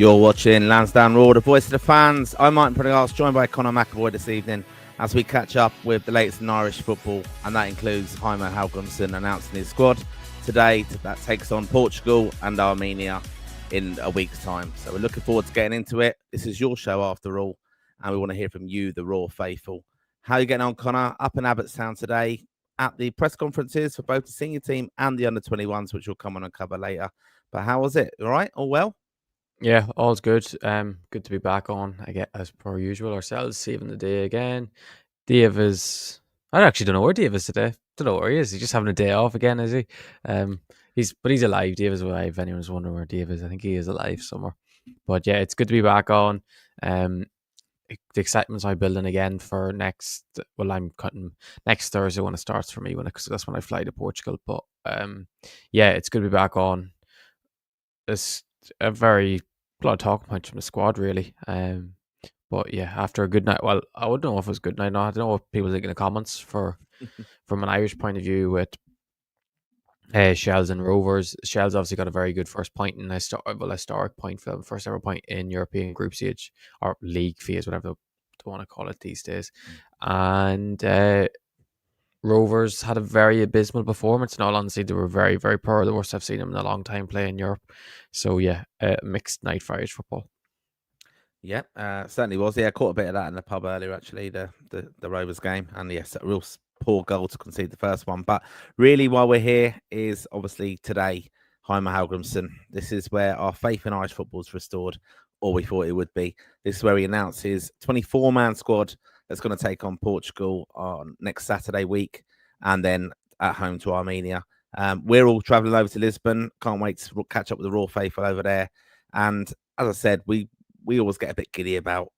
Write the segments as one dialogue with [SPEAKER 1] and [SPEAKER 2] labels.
[SPEAKER 1] You're watching Lansdowne Roar, the voice of the fans. I'm Martin Prendergast, joined by Conor McAvoy this evening as we catch up with the latest in Irish football, and that includes Jaime Hallgrímsson announcing his squad today that takes on Portugal and Armenia in a week's time. So we're looking forward to getting into it. This is your show after all, and we want to hear from you, the Roar faithful. How are you getting on, Conor? Up in Abbottstown today at the press conferences for both the senior team and the under-21s, which we'll come on and cover later. But how was it? All right? All well?
[SPEAKER 2] Yeah, all's good. Good to be back on, I get as per usual. Ourselves saving the day again. Dave is. I actually don't know where Dave is today. Don't know where he is. He's just having a day off again, is he? He's alive. Dave is alive. If anyone's wondering where Dave is, I think he is alive somewhere. But yeah, it's good to be back on. The excitement's now building again for next. Well, I'm cutting next Thursday when it starts for me, because that's when I fly to Portugal. But yeah, it's good to be back on. It's a very lot of talking points from the squad, really. But yeah, after a good night, well, I wouldn't know if it was a good night. No, I don't know what people think in the comments from an Irish point of view with Shells and Rovers. Shells obviously got a very good first point and historic point for them, first ever point in European group stage or league phase, whatever they want to call it these days. And Rovers had a very abysmal performance. In all honesty, they were very, very poor. The worst I've seen them in a long time play in Europe. So yeah, mixed night for Irish football.
[SPEAKER 1] Yeah, certainly was. Yeah, I caught a bit of that in the pub earlier, actually, the Rovers game. And yes, a real poor goal to concede the first one. But really, while we're here, is obviously today, Jaime Hallgrímsson. This is where our faith in Irish football is restored, or we thought it would be. This is where he announced his 24-man squad that's going to take on Portugal on next Saturday week, and then at home to Armenia. We're all travelling over to Lisbon. Can't wait to catch up with the Raw faithful over there. And as I said, we always get a bit giddy about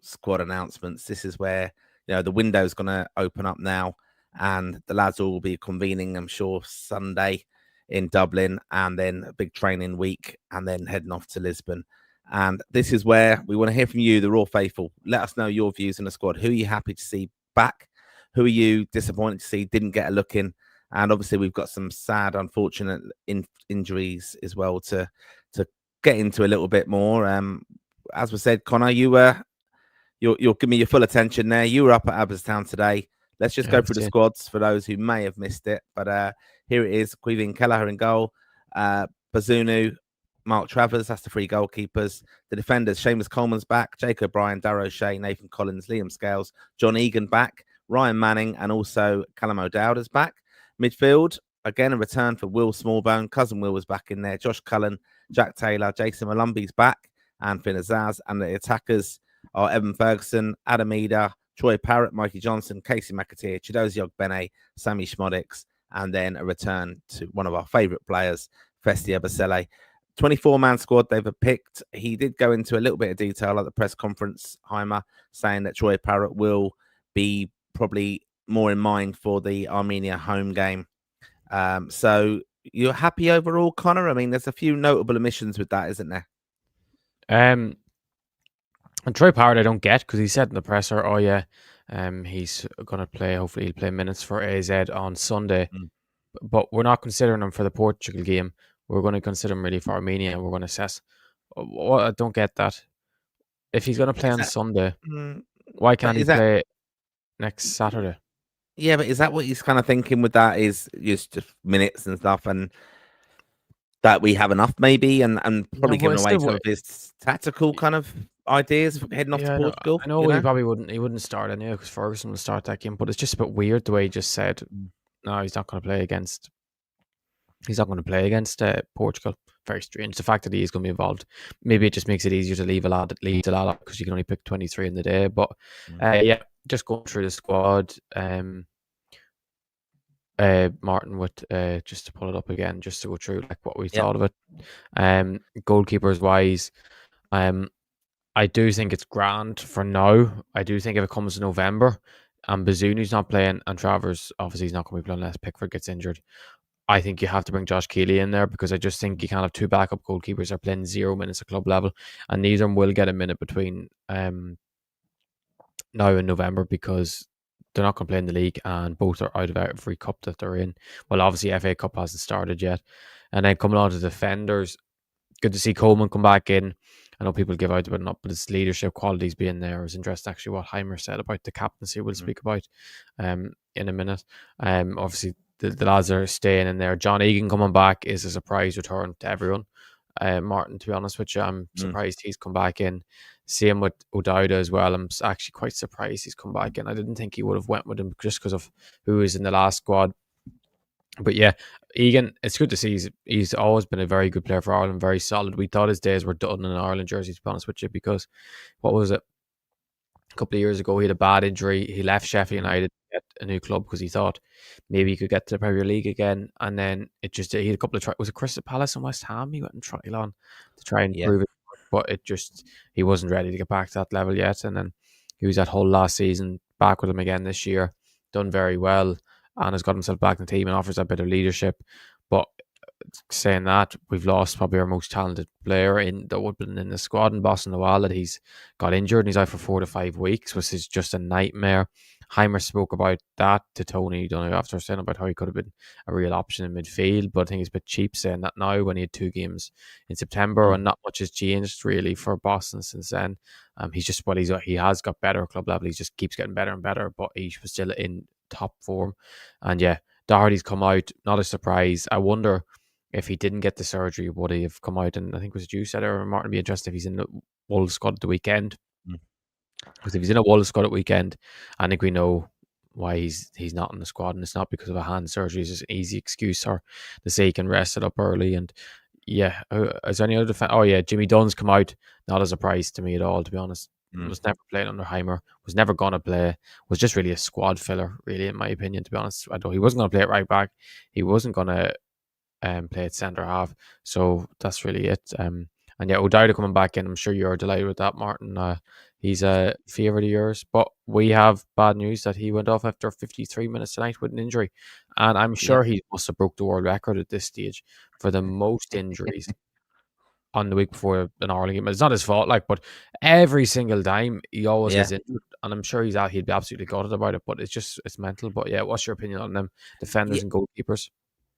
[SPEAKER 1] squad announcements. This is where, the window's going to open up now, and the lads will be convening, I'm sure, Sunday in Dublin, and then a big training week, and then heading off to Lisbon. And this is where we want to hear from you, the Raw faithful. Let us know your views on the squad. Who are you happy to see back? Who are you disappointed to see didn't get a look in? And obviously, we've got some sad, unfortunate injuries as well to get into a little bit more. As we said, Conor, you'll give me your full attention there. You were up at Abbottstown today. Let's just go through the squads for those who may have missed it. But here it is: Quivin Kelleher in goal, Bazunu, Mark Travers. That's the three goalkeepers. The defenders: Seamus Coleman's back, Jake O'Brien, Darrow O'Shea, Nathan Collins, Liam Scales, John Egan back, Ryan Manning, and also Callum O'Dowd is back. Midfield, again, a return for Will Smallbone. Cousin Will was back in there. Josh Cullen, Jack Taylor, Jason Malumbi's back, and Finn Azaz. And the attackers are Evan Ferguson, Adam Eder, Troy Parrott, Mikey Johnson, Casey McAteer, Chidozie Ogbene, Sammy Schmodix, and then a return to one of our favourite players, Festia Basele. 24-man squad they've picked. He did go into a little bit of detail at the press conference, Jaime, saying that Troy Parrott will be probably more in mind for the Armenia home game. So you're happy overall, Conor? I mean, there's a few notable omissions with that, isn't there?
[SPEAKER 2] And Troy Parrott I don't get, because he said in the presser, he's going to play, hopefully he'll play minutes for AZ on Sunday. But we're not considering him for the Portugal game. We're going to consider him really for Armenia, and we're going to assess. Well, I don't get that. If he's going to play on Sunday, why can't he play next Saturday?
[SPEAKER 1] Yeah, but is that what he's kind of thinking with that? Is just minutes and stuff, and that we have enough maybe, and probably giving away some of his tactical kind of ideas heading off to Portugal?
[SPEAKER 2] I know he probably wouldn't start anyway, because Ferguson will start that game, but it's just a bit weird the way he just said, no, he's not going to play against Portugal. Very strange. The fact that he is going to be involved, maybe it just makes it easier to leave a lot out, because you can only pick 23 in the day. But yeah, just going through the squad. Martin, with just to pull it up again, just to go through like what we thought of it. Goalkeepers wise, I do think it's grand for now. I do think if it comes to November and Bazunu's not playing and Travers obviously he's not going to be playing unless Pickford gets injured, I think you have to bring Josh Keeley in there, because I just think you can't have two backup goalkeepers are playing 0 minutes at club level, and neither of them will get a minute between now and November, because they're not going to play in the league, and both are out of every cup that they're in. Well, obviously FA Cup hasn't started yet. And then coming on to defenders, good to see Coleman come back in. I know people give out about not, but his leadership qualities being there is interesting. Actually, what Heimer said about the captaincy, we'll speak about in a minute. Obviously, the lads are staying in there. John Egan coming back is a surprise return to everyone. Martin, to be honest with you, I'm surprised he's come back in. Same with O'Dowda as well. I'm actually quite surprised he's come back in. I didn't think he would have went with him just because of who is in the last squad. But yeah, Egan, it's good to see. He's always been a very good player for Ireland, very solid. We thought his days were done in an Ireland jersey, to be honest with you, because what was it? A couple of years ago, he had a bad injury. He left Sheffield United to get a new club because he thought maybe he could get to the Premier League again. And then he had a couple of was it Crystal Palace and West Ham? He went and tried on to try and prove it, but he wasn't ready to get back to that level yet. And then he was at Hull last season, back with him again this year, done very well, and has got himself back in the team and offers a bit of leadership. But saying that, we've lost probably our most talented player that would have been in the squad in Boston Noel, that he's got injured and he's out for 4 to 5 weeks, which is just a nightmare. Heimer spoke about that to Tony Donoghue after saying about how he could have been a real option in midfield, but I think he's a bit cheap saying that now when he had 2 games in September and not much has changed really for Boston since then. He has got better at club level. He just keeps getting better and better, but he was still in top form. And yeah, Doherty's come out, not a surprise. I wonder if he didn't get the surgery, would he have come out? And I think was it you said, or Martin, be interested if he's in the Wolves squad at the weekend. Because if he's in a Wolves squad at weekend, I think we know why he's not in the squad, and it's not because of a hand surgery. It's just an easy excuse, or to say he can rest it up early. And yeah, is there any other defense? Oh yeah, Jimmy Dunn's come out, not a surprise to me at all, to be honest. Was never playing under Heimer, was never going to play, was just really a squad filler, really, in my opinion, to be honest. I know he wasn't going to play it right back. He wasn't going to play at centre half. So that's really it. And yeah, O'Dowda coming back in, I'm sure you're delighted with that, Martin. He's a favourite of yours. But we have bad news that he went off after 53 minutes tonight with an injury. And I'm sure he must have broke the world record at this stage for the most injuries on the week before an Ireland game. It's not his fault, but every single time he always gets injured. And I'm sure he'd be absolutely gutted about it, but it's mental. But yeah, what's your opinion on them, defenders and goalkeepers?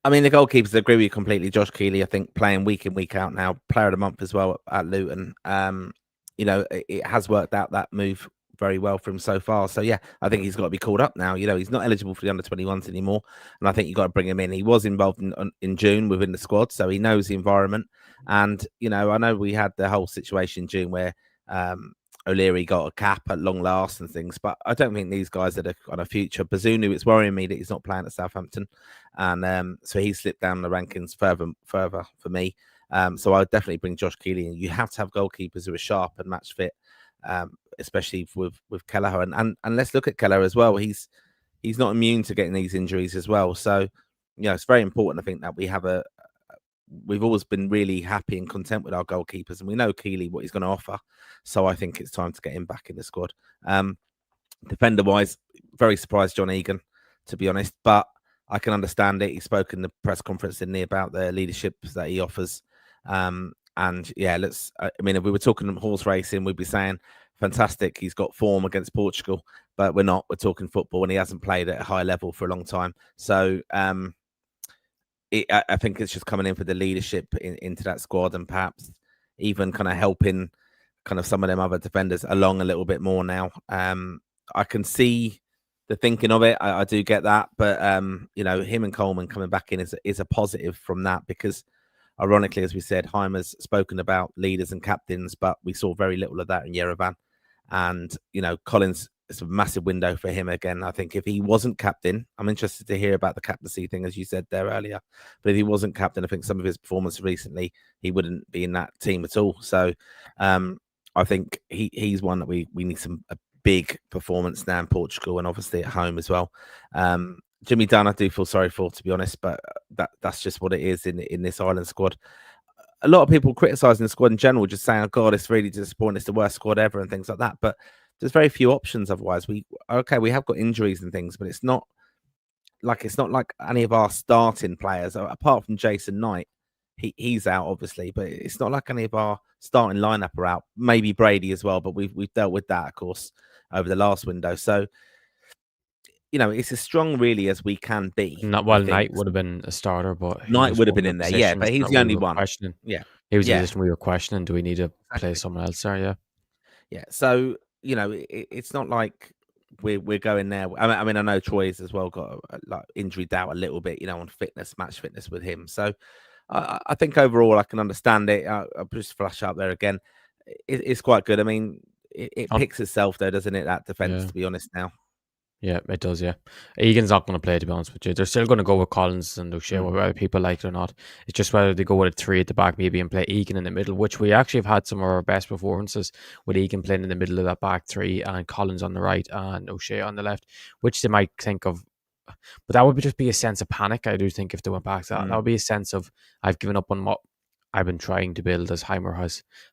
[SPEAKER 1] I mean, the goalkeepers, I agree with you completely. Josh Keeley, I think, playing week in, week out now, player of the month as well at Luton. It has worked out, that move, very well for him so far. So, yeah, I think he's got to be called up now. He's not eligible for the under-21s anymore, and I think you've got to bring him in. He was involved in June within the squad, so he knows the environment. And, I know we had the whole situation in June where O'Leary got a cap at long last and things, but I don't think these guys are on a future. Bazunu, it's worrying me that he's not playing at Southampton, and so he slipped down the rankings further for me. So I would definitely bring Josh Keeley in. You have to have goalkeepers who are sharp and match fit, especially with Kelleher. And let's look at Kelleher as well. He's not immune to getting these injuries as well. So it's very important, I think, that we have we've always been really happy and content with our goalkeepers, and we know Keeley what he's going to offer. So I think it's time to get him back in the squad. Defender wise, very surprised John Egan, to be honest, but I can understand it. He spoke in the press conference, didn't he, about the leadership that he offers. And yeah, if we were talking horse racing, we'd be saying fantastic, he's got form against Portugal, but we're not. We're talking football, and he hasn't played at a high level for a long time. So I think it's just coming in for the leadership into that squad, and perhaps even kind of helping kind of some of them other defenders along a little bit more now. I can see the thinking of it. I do get that, but him and Coleman coming back in is a positive from that, because ironically, as we said, Heimer's spoken about leaders and captains, but we saw very little of that in Yerevan. And Collins, it's a massive window for him again. I think if he wasn't captain, I'm interested to hear about the captaincy thing, as you said there earlier. But if he wasn't captain, I think some of his performance recently, he wouldn't be in that team at all. So I think he's one that we need a big performance now in Portugal, and obviously at home as well. Jimmy Dunn, I do feel sorry for, to be honest, but that's just what it is in this Ireland squad. A lot of people criticising the squad in general, just saying, "Oh God, it's really disappointing. It's the worst squad ever," and things like that. But there's very few options otherwise. We have got injuries and things, but it's not like any of our starting players, apart from Jason Knight. He's out, obviously, but it's not like any of our starting lineup are out. Maybe Brady as well, but we've dealt with that, of course, over the last window. So it's as strong really as we can be.
[SPEAKER 2] Knight would have been a starter, but
[SPEAKER 1] Knight would have been in there, yeah, but he's the only one.
[SPEAKER 2] Questioning.
[SPEAKER 1] Yeah.
[SPEAKER 2] He was the
[SPEAKER 1] Yeah,
[SPEAKER 2] position we were questioning. Do we need to play
[SPEAKER 1] exactly.
[SPEAKER 2] someone else there? Yeah.
[SPEAKER 1] Yeah. So it's not like we're going there. I mean, I know Troy's as well got like injury doubt a little bit, on fitness, match fitness with him. So I think overall I can understand it. I'll just flash up there again. It's quite good. I mean, it
[SPEAKER 2] On,
[SPEAKER 1] picks itself though, doesn't it? That defense,
[SPEAKER 2] yeah.
[SPEAKER 1] to be honest. Now,
[SPEAKER 2] Yeah, it does. Yeah, Egan's not going to play. To be honest with you, they're still going to go with Collins and O'Shea,
[SPEAKER 1] mm,
[SPEAKER 2] whether people like it or not. It's just whether they go with a three at the back, maybe, and play Egan in the middle, which we actually have had some of our best performances with Egan playing in the middle of that back three and Collins on the right and O'Shea on the left, which they might think of. But that would just be a sense of panic. I do think if they went back to that, that
[SPEAKER 1] mm,
[SPEAKER 2] would be a sense of I've given up on what I've been trying to build, as Heimer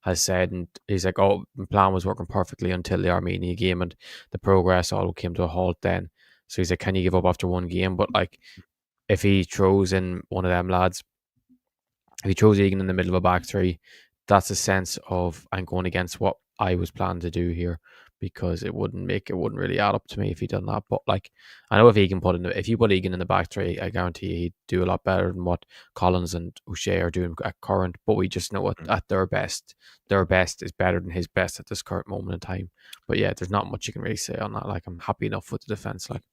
[SPEAKER 2] has said, and he's like, "Oh, my plan was working perfectly until the Armenia game, and the progress all came to a halt then." So he's like, "Can you give up after one game?" But like, if he throws in one of them lads, if he throws Egan in the middle of a back three, that's a sense of I'm going against what I was planning to do here, because it wouldn't really add up to me if he done that. But like, I know if you put Egan in the back three, I guarantee he'd do a lot better than what Collins and O'Shea are doing at current. But we just know
[SPEAKER 1] mm.
[SPEAKER 2] at their best is better than his best at this current moment in time. But yeah, there's not much you can really say on that. Like, I'm happy enough with the defense. Like,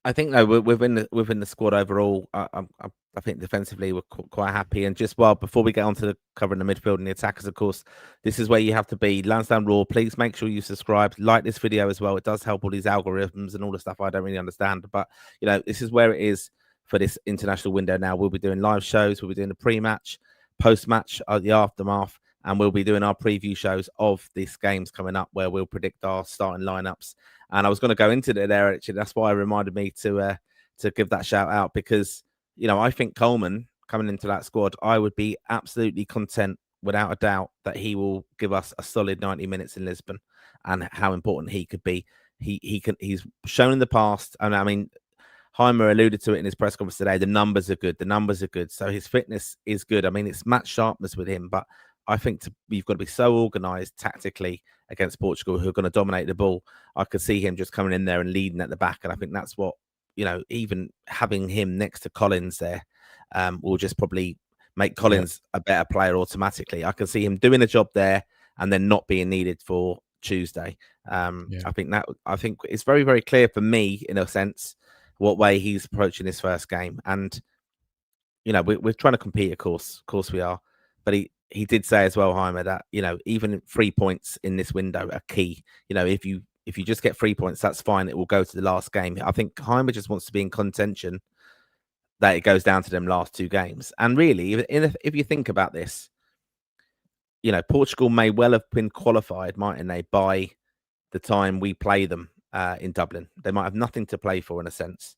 [SPEAKER 1] I think though within the squad overall, I think defensively we're quite happy. And just before we get on to covering the midfield and the attackers, of course, this is where you have to be. Lansdowne Raw, please make sure you subscribe, like this video as well. It does help all these algorithms and all the stuff I don't really understand. But this is where it is for this international window. Now we'll be doing live shows, we'll be doing the pre-match, post-match, the aftermath, and we'll be doing our preview shows of these games coming up, where we'll predict our starting lineups. And I was going to go into it there, actually. That's why it reminded me to give that shout out, because I think Coleman coming into that squad, I would be absolutely content, without a doubt, that he will give us a solid 90 minutes in Lisbon, and how important he could be. He's shown in the past, and I mean, Heimer alluded to it in his press conference today. The numbers are good. The numbers are good. So his fitness is good. I mean, it's match sharpness with him, but I think you've got to be so organised tactically against Portugal, who are going to dominate the ball. I could see him just coming in there and leading at the back, and I think that's what even having him next to Collins there will just probably make
[SPEAKER 2] yeah,
[SPEAKER 1] Collins a better player automatically. I can see him doing a job there and then not being needed for Tuesday.
[SPEAKER 2] yeah,
[SPEAKER 1] I think it's very, very clear for me, in a sense, what way he's approaching his first game. And we're trying to compete, of course we are. But he did say as well, Heimer, that even 3 points in this window are key. If you just get 3 points, that's fine. It will go to the last game. I think Heimer just wants to be in contention, that it goes down to them last two games. And really, if you think about this, Portugal may well have been qualified, mightn't they, by the time we play them in Dublin. They might have nothing to play for, in a sense.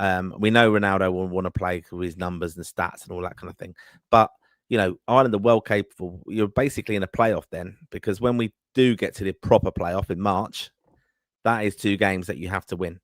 [SPEAKER 1] We know Ronaldo will want to play with his numbers and stats and all that kind of thing. But, Ireland are well capable. You're basically in a playoff then, because when we do get to the proper playoff in March, that is two games that you have to win.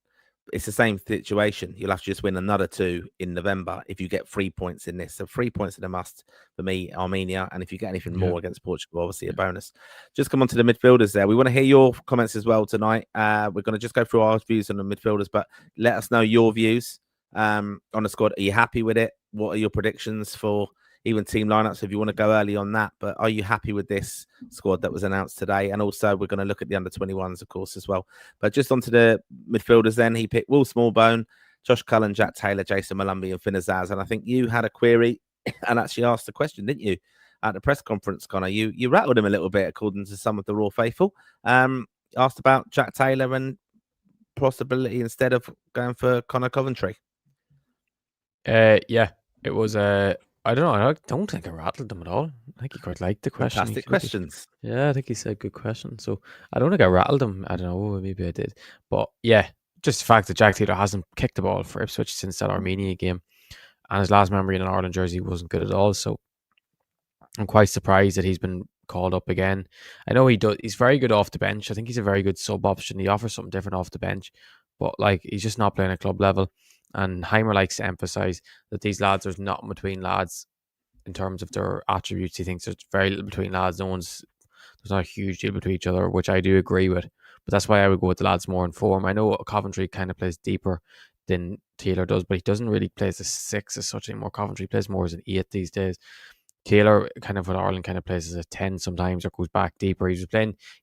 [SPEAKER 1] It's the same situation. You'll have to just win another two in November if you get 3 points in this. So 3 points in a must for me, Armenia. And if you get anything
[SPEAKER 2] yeah,
[SPEAKER 1] more against Portugal, obviously a
[SPEAKER 2] yeah.
[SPEAKER 1] bonus. Just come on to the midfielders there. We want to hear your comments as well tonight. We're going to just go through our views on the midfielders, but let us know your views on the squad. Are you happy with it? What are your predictions for even team lineups, if you want to go early on that? But are you happy with this squad that was announced today? And also, we're going to look at the under-21s, of course, as well. But just onto the midfielders then. He picked Will Smallbone, Josh Cullen, Jack Taylor, Jason Malumbi, and Finn Azaz. And I think you had a query and actually asked a question, didn't you, at the press conference, Conor? You rattled him a little bit, according to some of the Raw faithful. Asked about Jack Taylor and possibility instead of going for Conor Coventry.
[SPEAKER 2] Yeah, it was. I don't know. I don't think I rattled him at all. I think he quite liked the question.
[SPEAKER 1] Fantastic questions.
[SPEAKER 2] Yeah, I think he said good question. So I don't think I rattled him. I don't know. Maybe I did. But yeah, just the fact that Jack Taylor hasn't kicked the ball for Ipswich since that Armenia game, and his last memory in an Ireland jersey wasn't good at all. So I'm quite surprised that he's been called up again. I know he does. He's very good off the bench. I think he's a very good sub option. He offers something different off the bench, but like, he's just not playing at club level. And Heimer likes to emphasize that these lads, there's nothing between lads in terms of their attributes. He thinks there's very little between lads. There's not a huge deal between each other, which I do agree with. But that's why I would go with the lads more in form. I know Coventry kind of plays deeper than Taylor does, but he doesn't really play as a six as such anymore. Coventry plays more as an eight these days. Taylor kind of with Ireland kind of plays as a 10 sometimes or goes back deeper. He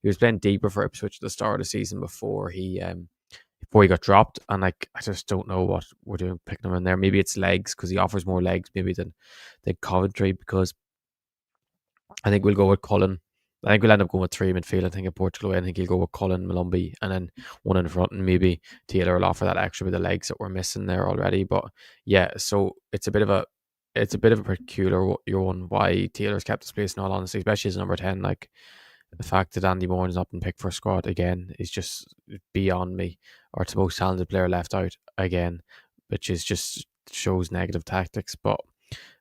[SPEAKER 2] was playing deeper for Ipswich at the start of the season before he got dropped, and like I just don't know what we're doing picking him in there. Maybe it's legs because he offers more legs maybe than Coventry, because I think we'll go with Cullen. I think we'll end up going with 3 midfield. I think in Portugal, I think he'll go with Cullen, Malumbi, and then one in front, and maybe Taylor will offer that extra with the legs that we're missing there already. But yeah, so it's a bit of a peculiar one why Taylor's kept his place, in all honesty, especially as number 10. Like, the fact that Andy Moran's not been picked for a squad again is just beyond me. Or it's the most talented player left out again, which is just shows negative tactics. But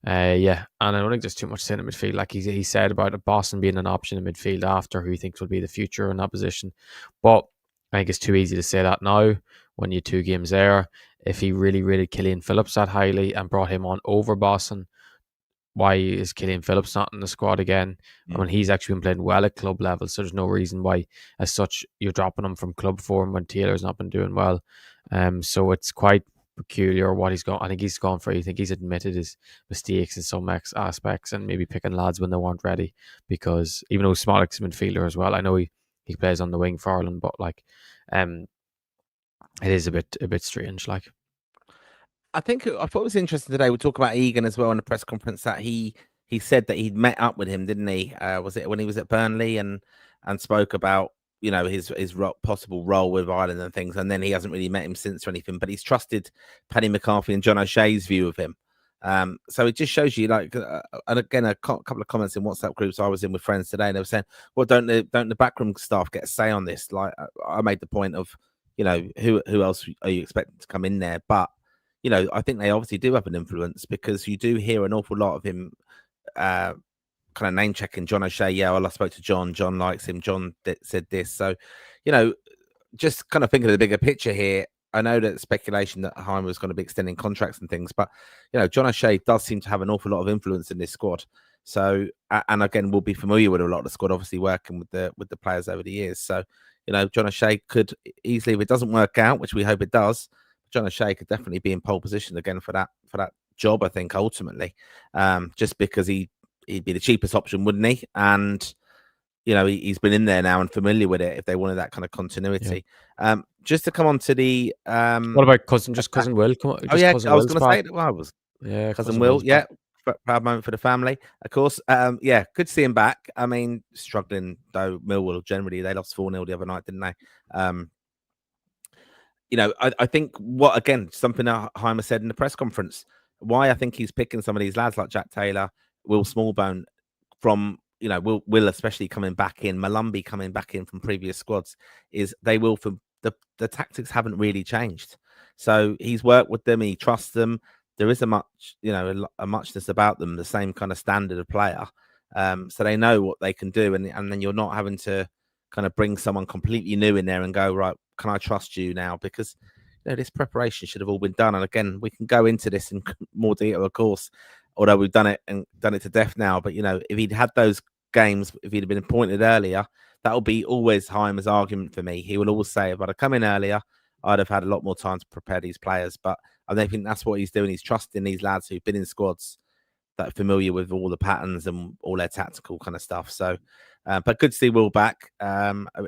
[SPEAKER 2] yeah, and I don't think there's too much to say in midfield. Like he said about Boston being an option in midfield after, who he thinks will be the future in that position. But I think it's too easy to say that now when you 2 games there. If he really rated Killian Phillips that highly and brought him on over Boston, why is Killian Phillips not in the squad again? I mean, he's actually been playing well at club level, so there's no reason why, as such, you're dropping him from club form when Taylor's not been doing well. So it's quite peculiar what he's gone. I think he's gone for. I think he's admitted his mistakes in some aspects and maybe picking lads when they weren't ready. Because even though Smollett's a midfielder as well, I know he plays on the wing for Ireland, but like, it is a bit strange. Like,
[SPEAKER 1] I thought it was interesting today. We talk about Egan as well in the press conference that he said that he'd met up with him, didn't he? Was it when he was at Burnley and spoke about his possible role with Ireland and things, and then he hasn't really met him since or anything. But he's trusted Paddy McCarthy and John O'Shea's view of him. So it just shows you, like, and again, a couple of comments in WhatsApp groups I was in with friends today, and they were saying, "Well, don't the backroom staff get a say on this?" Like, I made the point of, who else are you expecting to come in there, but. I think they obviously do have an influence because you do hear an awful lot of him kind of name checking John O'Shea. Yeah, well, I spoke to John. John likes him. John said this. So, just kind of thinking of the bigger picture here. I know that speculation that Heimer was going to be extending contracts and things, but, John O'Shea does seem to have an awful lot of influence in this squad. So, and again, we'll be familiar with a lot of the squad, obviously working with the players over the years. So, John O'Shea could easily, if it doesn't work out, which we hope it does, John O'Shea could definitely be in pole position again for that job, I think, ultimately, just because he'd be the cheapest option, wouldn't he? And he's been in there now and familiar with it. If they wanted that kind of continuity, just to come on to the
[SPEAKER 2] what about cousin Will? Come on,
[SPEAKER 1] I was going to say that.
[SPEAKER 2] Well,
[SPEAKER 1] cousin Will, yeah, proud moment for the family, of course. Yeah, good to see him back. I mean, struggling though. Millwall generally, they lost 4-0 the other night, didn't they? I think something that Heimer said in the press conference, why I think he's picking some of these lads like Jack Taylor, Will Smallbone from, Will especially coming back in, Malumbi coming back in from previous squads, is they will, for the tactics haven't really changed. So he's worked with them, he trusts them. There is a muchness about them, the same kind of standard of player. So they know what they can do, and then you're not having to kind of bring someone completely new in there and go, right, can I trust you now? Because this preparation should have all been done. And again, we can go into this in more detail, of course, although we've done it to death now. But if he'd had those games, if he'd have been appointed earlier, that will be always Heimer's argument for me. He will always say, if I'd have come in earlier, I'd have had a lot more time to prepare these players. But I don't think that's what he's doing. He's trusting these lads who've been in squads that are familiar with all the patterns and all their tactical kind of stuff. So, but good to see Will back.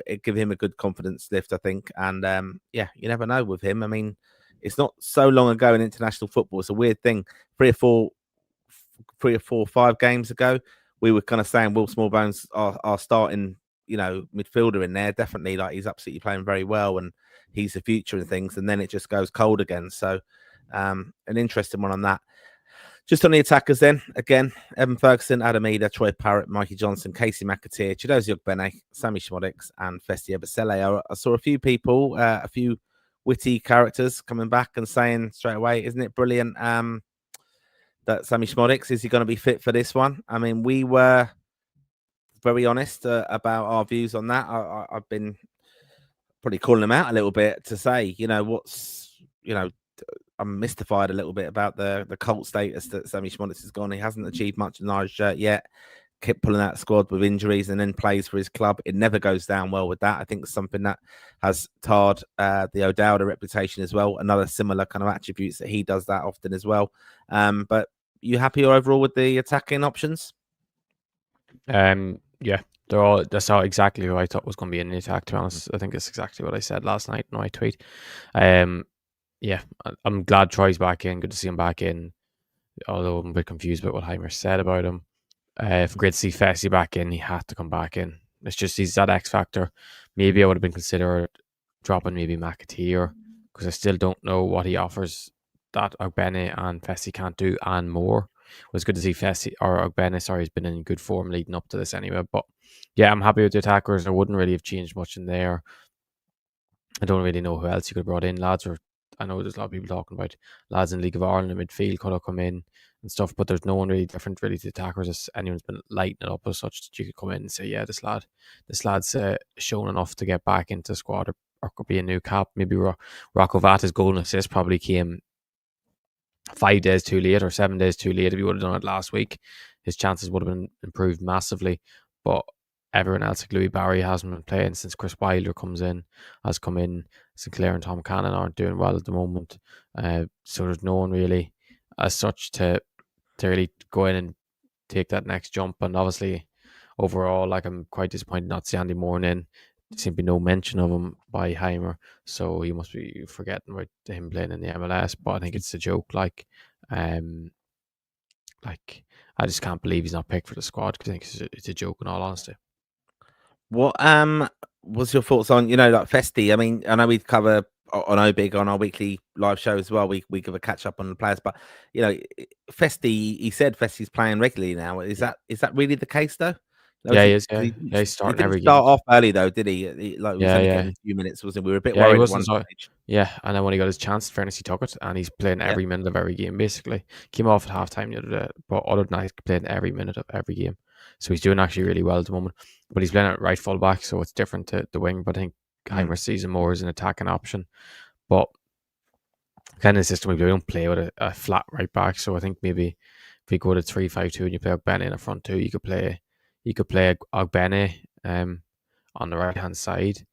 [SPEAKER 1] It give him a good confidence lift, I think. And yeah, you never know with him. I mean, it's not so long ago in international football. It's a weird thing. 3 or 4, 5 games ago, we were kind of saying Will Smallbones are starting, midfielder in there. Definitely, like, he's absolutely playing very well and he's the future and things. And then it just goes cold again. So, an interesting one on that. Just on the attackers then, again, Evan Ferguson, Adam Eder, Troy Parrott, Mikey Johnson, Casey McAteer, Chidozie Ogbene, Sammy Schmodix, and Festia Basele. I saw a few people, a few witty characters coming back and saying straight away, isn't it brilliant that Sammy Schmodix, is he going to be fit for this one? I mean, we were very honest about our views on that. I've been probably calling him out a little bit to say, I'm mystified a little bit about the cult status that Sammy Schmodix has gone. He hasn't achieved much in the Irish shirt yet. Kept pulling out the squad with injuries and then plays for his club. It never goes down well with that. I think it's something that has tarred the O'Dowda reputation as well. Another similar kind of attributes that he does that often as well. But you happy overall with the attacking options?
[SPEAKER 2] Yeah, that's all exactly who I thought was going to be in the attack. To be honest, I think it's exactly what I said last night in my tweet. Yeah, I'm glad Troy's back in. Good to see him back in. Although I'm a bit confused about what Heimer said about him. Great to see Fessy back in. He had to come back in. It's just he's that X factor. Maybe I would have been considered dropping maybe McAtee, because I still don't know what he offers that Ogbene and Fessy can't do and more. It was good to see Fessy or Ogbene, sorry, has been in good form leading up to this anyway. But yeah, I'm happy with the attackers. I wouldn't really have changed much in there. I don't really know who else you could have brought in, lads. Or I know there's a lot of people talking about lads in League of Ireland in midfield could have come in and stuff, but there's no one really different really to the attackers. As anyone's been lighting it up as such that you could come in and say, yeah, this lad's shown enough to get back into the squad, or could be a new cap. Maybe Rocco Vata's goal and assist probably came 5 days too late or 7 days too late. If he would have done it last week, his chances would have been improved massively. But everyone else, like Louis Barry, hasn't been playing since Chris Wilder has come in. Sinclair and Tom Cannon aren't doing well at the moment. So there's no one really as such to really go in and take that next jump. And obviously, overall, like, I'm quite disappointed not to see Andy Moore in. There seemed to be no mention of him by Heimer, so he must be forgetting about him playing in the MLS. But I think it's a joke. Um, like I just can't believe he's not picked for the squad, because I think it's a joke in all honesty.
[SPEAKER 1] What was your thoughts on, like Festi? I mean, I know we cover on OBIG on our weekly live show as well. We give a catch up on the players, but Festi, he said Festi's playing regularly now. Is that really the case though?
[SPEAKER 2] Yeah, he is.
[SPEAKER 1] 'Cause
[SPEAKER 2] Yeah, he's
[SPEAKER 1] he
[SPEAKER 2] starting
[SPEAKER 1] didn't
[SPEAKER 2] every game.
[SPEAKER 1] start off early though, did he? He was
[SPEAKER 2] Yeah,
[SPEAKER 1] only
[SPEAKER 2] yeah.
[SPEAKER 1] getting a few minutes, wasn't he? We were a bit
[SPEAKER 2] Yeah, he
[SPEAKER 1] worried at
[SPEAKER 2] wasn't.
[SPEAKER 1] one
[SPEAKER 2] So,
[SPEAKER 1] stage.
[SPEAKER 2] yeah, and then when he got his chance, in fairness, he took it, and he's playing
[SPEAKER 1] Yeah.
[SPEAKER 2] every minute of every game. Basically, came off at halftime the other day, but other than that, he's playing every minute of every game. So he's doing actually really well at the moment. But he's playing at right full back, so it's different to the wing. But I think Heimer sees him more as an attacking option. But kind of system we don't play with a flat right back. So I think maybe if we go to 3-5-2 and you play Ogbene in the front two, you could play Ogbene on the right hand side.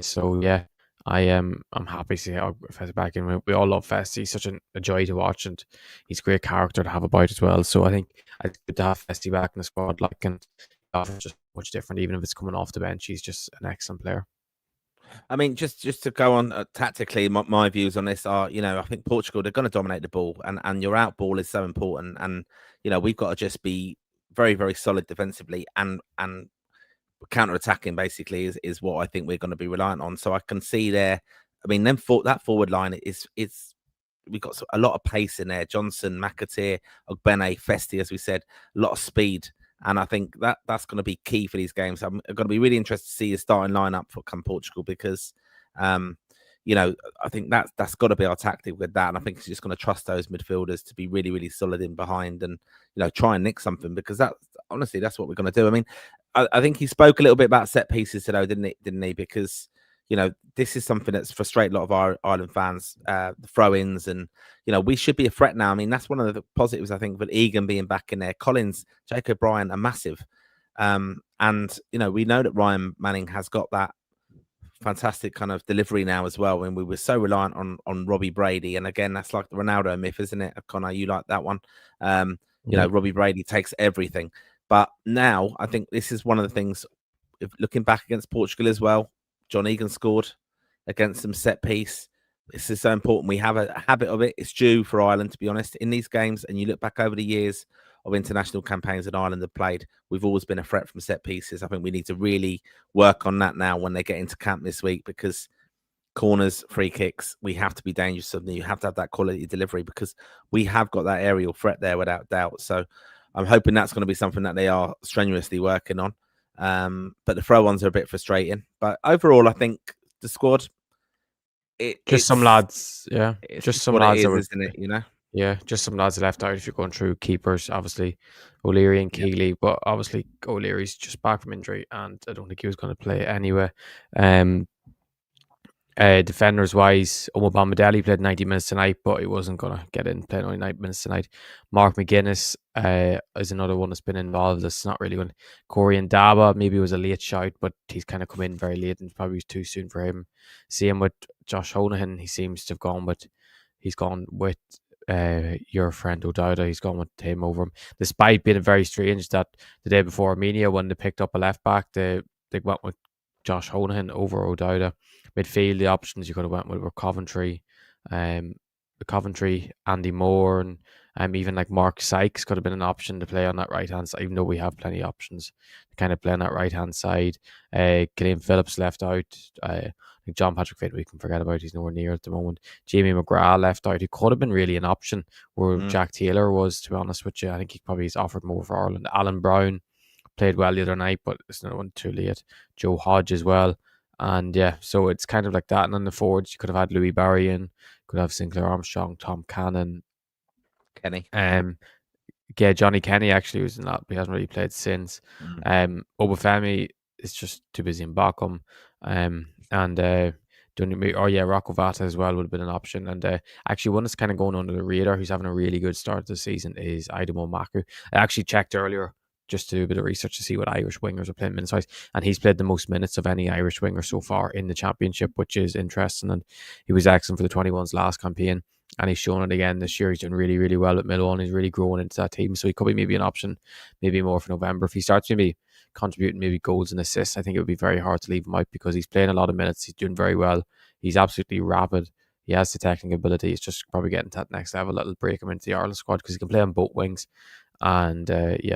[SPEAKER 2] So yeah, I'm happy to see Fessy back in. We all love Fessy. He's such a joy to watch, and he's a great character to have about as well. So I think it's good to have Fessy back in the squad. Like, and offers just much different, even if it's coming off the bench. He's just an excellent player.
[SPEAKER 1] I mean, just to go on tactically, my views on this are, I think Portugal, they're going to dominate the ball, and your out ball is so important, and we've got to just be very, very solid defensively, and counter attacking basically is what I think we're going to be reliant on. So I can see there. I mean, then that forward line is we've got a lot of pace in there. Johnson, McAteer, Ogbene, Festi, as we said, a lot of speed. And I think that's going to be key for these games. I'm going to be really interested to see the starting lineup for come Portugal, because, I think that's got to be our tactic with that. And I think he's just going to trust those midfielders to be really, really solid in behind, and try and nick something, because honestly that's what we're going to do. I mean, I think he spoke a little bit about set pieces today, didn't he? Because this is something that's frustrated a lot of our Ireland fans, the throw-ins, and we should be a threat now. I mean, that's one of the positives, I think, with Egan being back in there. Collins, Jake O'Brien are massive, and we know that Ryan Manning has got that fantastic kind of delivery now as well. When we were so reliant on Robbie Brady, and again, that's like the Ronaldo myth, isn't it? Conor, you like that one? Robbie Brady takes everything, but now I think this is one of the things. If looking back against Portugal as well, John Egan scored against some set piece. This is so important. We have a habit of it. It's due for Ireland, to be honest, in these games. And you look back over the years of international campaigns that Ireland have played, we've always been a threat from set pieces. I think we need to really work on that now when they get into camp this week, because corners, free kicks, we have to be dangerous. You have to have that quality delivery, because we have got that aerial threat there without doubt. So I'm hoping that's going to be something that they are strenuously working on. But the throw ones are a bit frustrating. But overall, I think the squad,
[SPEAKER 2] Just some lads, yeah.
[SPEAKER 1] it's
[SPEAKER 2] Just some
[SPEAKER 1] what it
[SPEAKER 2] lads that
[SPEAKER 1] is,
[SPEAKER 2] would,
[SPEAKER 1] isn't it?
[SPEAKER 2] yeah, just some lads left out if you're going through keepers. Obviously, O'Leary and
[SPEAKER 1] Yeah.
[SPEAKER 2] Keeley, but obviously O'Leary's just back from injury, and I don't think he was going to play anyway. Defenders wise, Omobamidele played 90 minutes tonight, but he wasn't going to get in, playing only 90 minutes tonight. Mark McGuinness is another one that's been involved. That's not really going. Corey and Daba maybe was a late shout, but he's kind of come in very late and probably was too soon for him. Same with Josh Honahan. He seems to have gone with your friend O'Dowda. He's gone with him over him, despite being very strange that the day before Armenia, when they picked up a left back, they went with Josh Honahan over O'Dowda. Midfield, the options you could have went with were Coventry, Andy Moore, and even like Mark Sykes could have been an option to play on that right hand side, even though we have plenty of options to kind of play on that right hand side. Killian Phillips left out. I think John Patrick Finn we can forget about. He's nowhere near at the moment. Jamie McGrath left out, who could have been really an option where Jack Taylor was, to be honest with you. I think he probably has offered more for Ireland. Alan Brown played well the other night, but it's not one too late. Joe Hodge as well. And yeah, so it's kind of like that. And on the forwards, you could have had Louis Barry in, could have Sinclair Armstrong, Tom Cannon,
[SPEAKER 1] Kenny.
[SPEAKER 2] Yeah, Johnny Kenny actually was in that, but he hasn't really played since. Obafemi is just too busy in Bockham. And Rocco Vata as well would have been an option. And actually, one that's kind of going under the radar, who's having a really good start this season, is Aidomo Maku. I actually checked earlier just to do a bit of research to see what Irish wingers are playing minutes wise, and he's played the most minutes of any Irish winger so far in the championship, which is interesting. And he was excellent for the 21s last campaign, and he's shown it again this year. He's doing really, really well at Millwall, and he's really growing into that team. So he could be maybe an option, maybe more for November. If he starts maybe contributing maybe goals and assists, I think it would be very hard to leave him out because he's playing a lot of minutes. He's doing very well. He's absolutely rapid. He has the technical ability. He's just probably getting to that next level that'll break him into the Ireland squad because he can play on both wings. And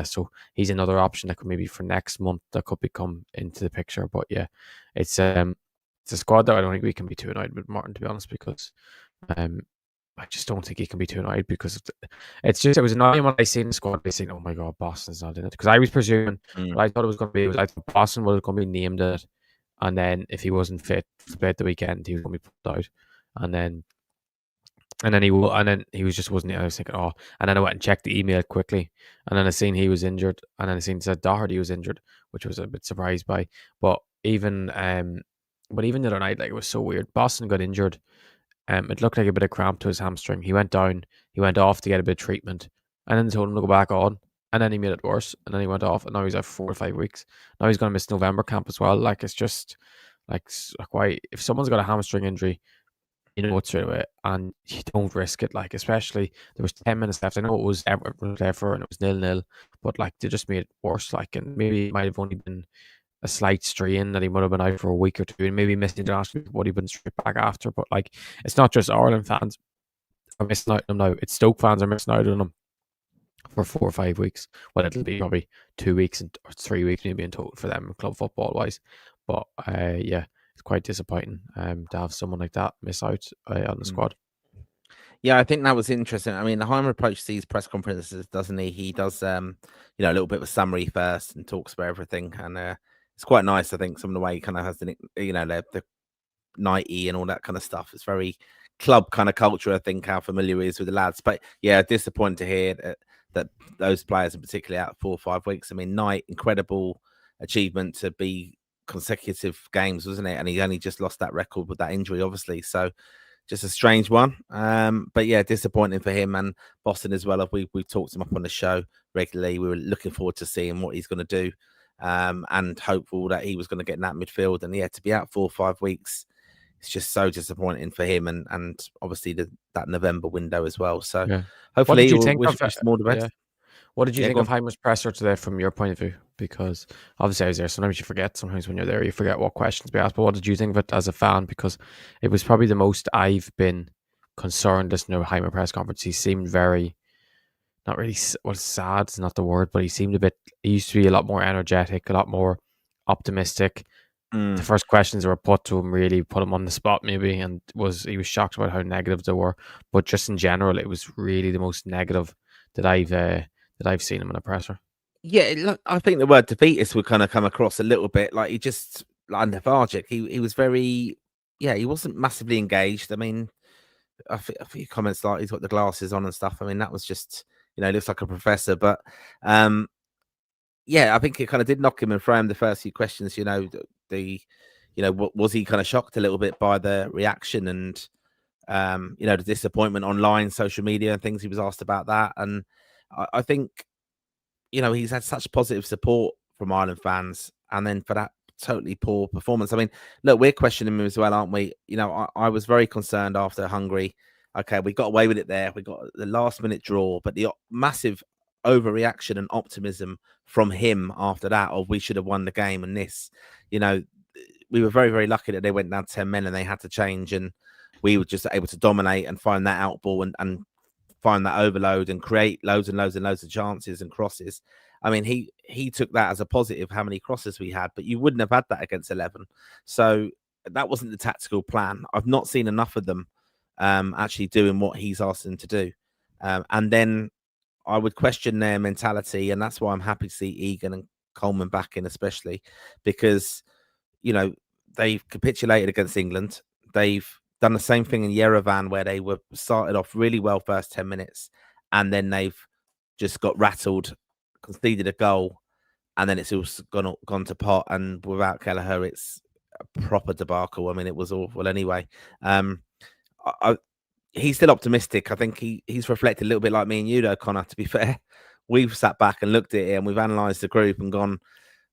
[SPEAKER 2] so he's another option that could maybe for next month that could become into the picture. But yeah, it's a squad that I don't think we can be too annoyed with, Martin, to be honest, because I just don't think he can be too annoyed because it was annoying when I seen the squad. I seen, oh my god, Boston's not in it, because I was presuming what I thought it was going to be was I thought Boston was going to be named it, and then if he wasn't fit to play at the weekend, he was going to be pulled out, and then he was just wasn't. I was thinking, oh, and then I went and checked the email quickly, and then I seen he was injured, and then I seen it said Doherty was injured, which was a bit surprised by. But even the other night, like, it was so weird. Boston got injured. It looked like a bit of cramp to his hamstring. He went down. He went off to get a bit of treatment, and then they told him to go back on, and then he made it worse, and then he went off, and now he's out for 4 or 5 weeks. Now he's going to miss November camp as well. Like, it's just like why, if someone's got a hamstring injury, you know it straight away, and you don't risk it. Like, especially there was 10 minutes left. I know it was Everton there for, and it was 0-0, but like they just made it worse. Like, and maybe it might have only been a slight strain that he would have been out for a week or two, and maybe missing the last week, would have been straight back after. But like, it's not just Ireland fans are missing out on him now; it's Stoke fans are missing out on him for 4 or 5 weeks. Well, it'll be probably 2 weeks or 3 weeks maybe in total for them, club football wise. But yeah, it's quite disappointing to have someone like that miss out on the squad.
[SPEAKER 1] Yeah, I think that was interesting. I mean, the Heimer approach these press conferences, doesn't he? He does, a little bit of a summary first and talks about everything, and it's quite nice. I think some of the way he kind of has the 90 and all that kind of stuff. It's very club kind of culture. I think how familiar he is with the lads. But yeah, disappointed to hear that those players in particular out 4 or 5 weeks. I mean, Knight, incredible achievement to be consecutive games, wasn't it? And he only just lost that record with that injury, obviously. So just a strange one. But yeah, disappointing for him and Boston as well. We've talked him up on the show regularly. We were looking forward to seeing what he's going to do, and hopeful that he was going to get in that midfield. And yeah, to be out 4 or 5 weeks, it's just so disappointing for him, and obviously that November window as well. So
[SPEAKER 2] yeah.
[SPEAKER 1] Hopefully,
[SPEAKER 2] wish
[SPEAKER 1] more the best.
[SPEAKER 2] Yeah. What did you think of Heimer's presser today from your point of view? Because obviously I was there. Sometimes you forget. Sometimes when you're there, you forget what questions to be asked. But what did you think of it as a fan? Because it was probably the most I've been concerned listening to a Heimer press conference. He seemed very, not really, well, sad is not the word, but he used to be a lot more energetic, a lot more optimistic. The first questions that were put to him really put him on the spot maybe, and he was shocked about how negative they were. But just in general, it was really the most negative that I've seen him in a presser.
[SPEAKER 1] Yeah, look, I think the word defeatist would kind of come across a little bit like he just like lethargic. He was very, he wasn't massively engaged. I mean, a few comments like he's got the glasses on and stuff. I mean, that was just, looks like a professor. But I think it kind of did knock him and throw him the first few questions. Was he kind of shocked a little bit by the reaction and the disappointment online, social media and things? He was asked about that, and I think he's had such positive support from Ireland fans, and then for that totally poor performance. I mean, look, we're questioning him as well, aren't we? I was very concerned after Hungary okay, we got away with it there. We got the last minute draw, but the massive overreaction and optimism from him after that of we should have won the game and this, you know, we were very, very lucky that they went down 10 men and they had to change, and we were just able to dominate and find that out ball and find that overload and create loads and loads and loads of chances and crosses. I mean, he took that as a positive, how many crosses we had, but you wouldn't have had that against 11. So that wasn't the tactical plan. I've not seen enough of them actually doing what he's asked them to do. And then I would question their mentality, and that's why I'm happy to see Egan and Coleman back in, especially because, you know, they've capitulated against England. They've done the same thing in Yerevan, where they were started off really well first 10 minutes, and then they've just got rattled, conceded a goal, and then it's all gone to pot. And without Kelleher, it's a proper debacle. I mean, it was awful anyway. He's still optimistic. I think he's reflected a little bit like me and you, though, Connor, to be fair. We've sat back and looked at it and we've analysed the group and gone,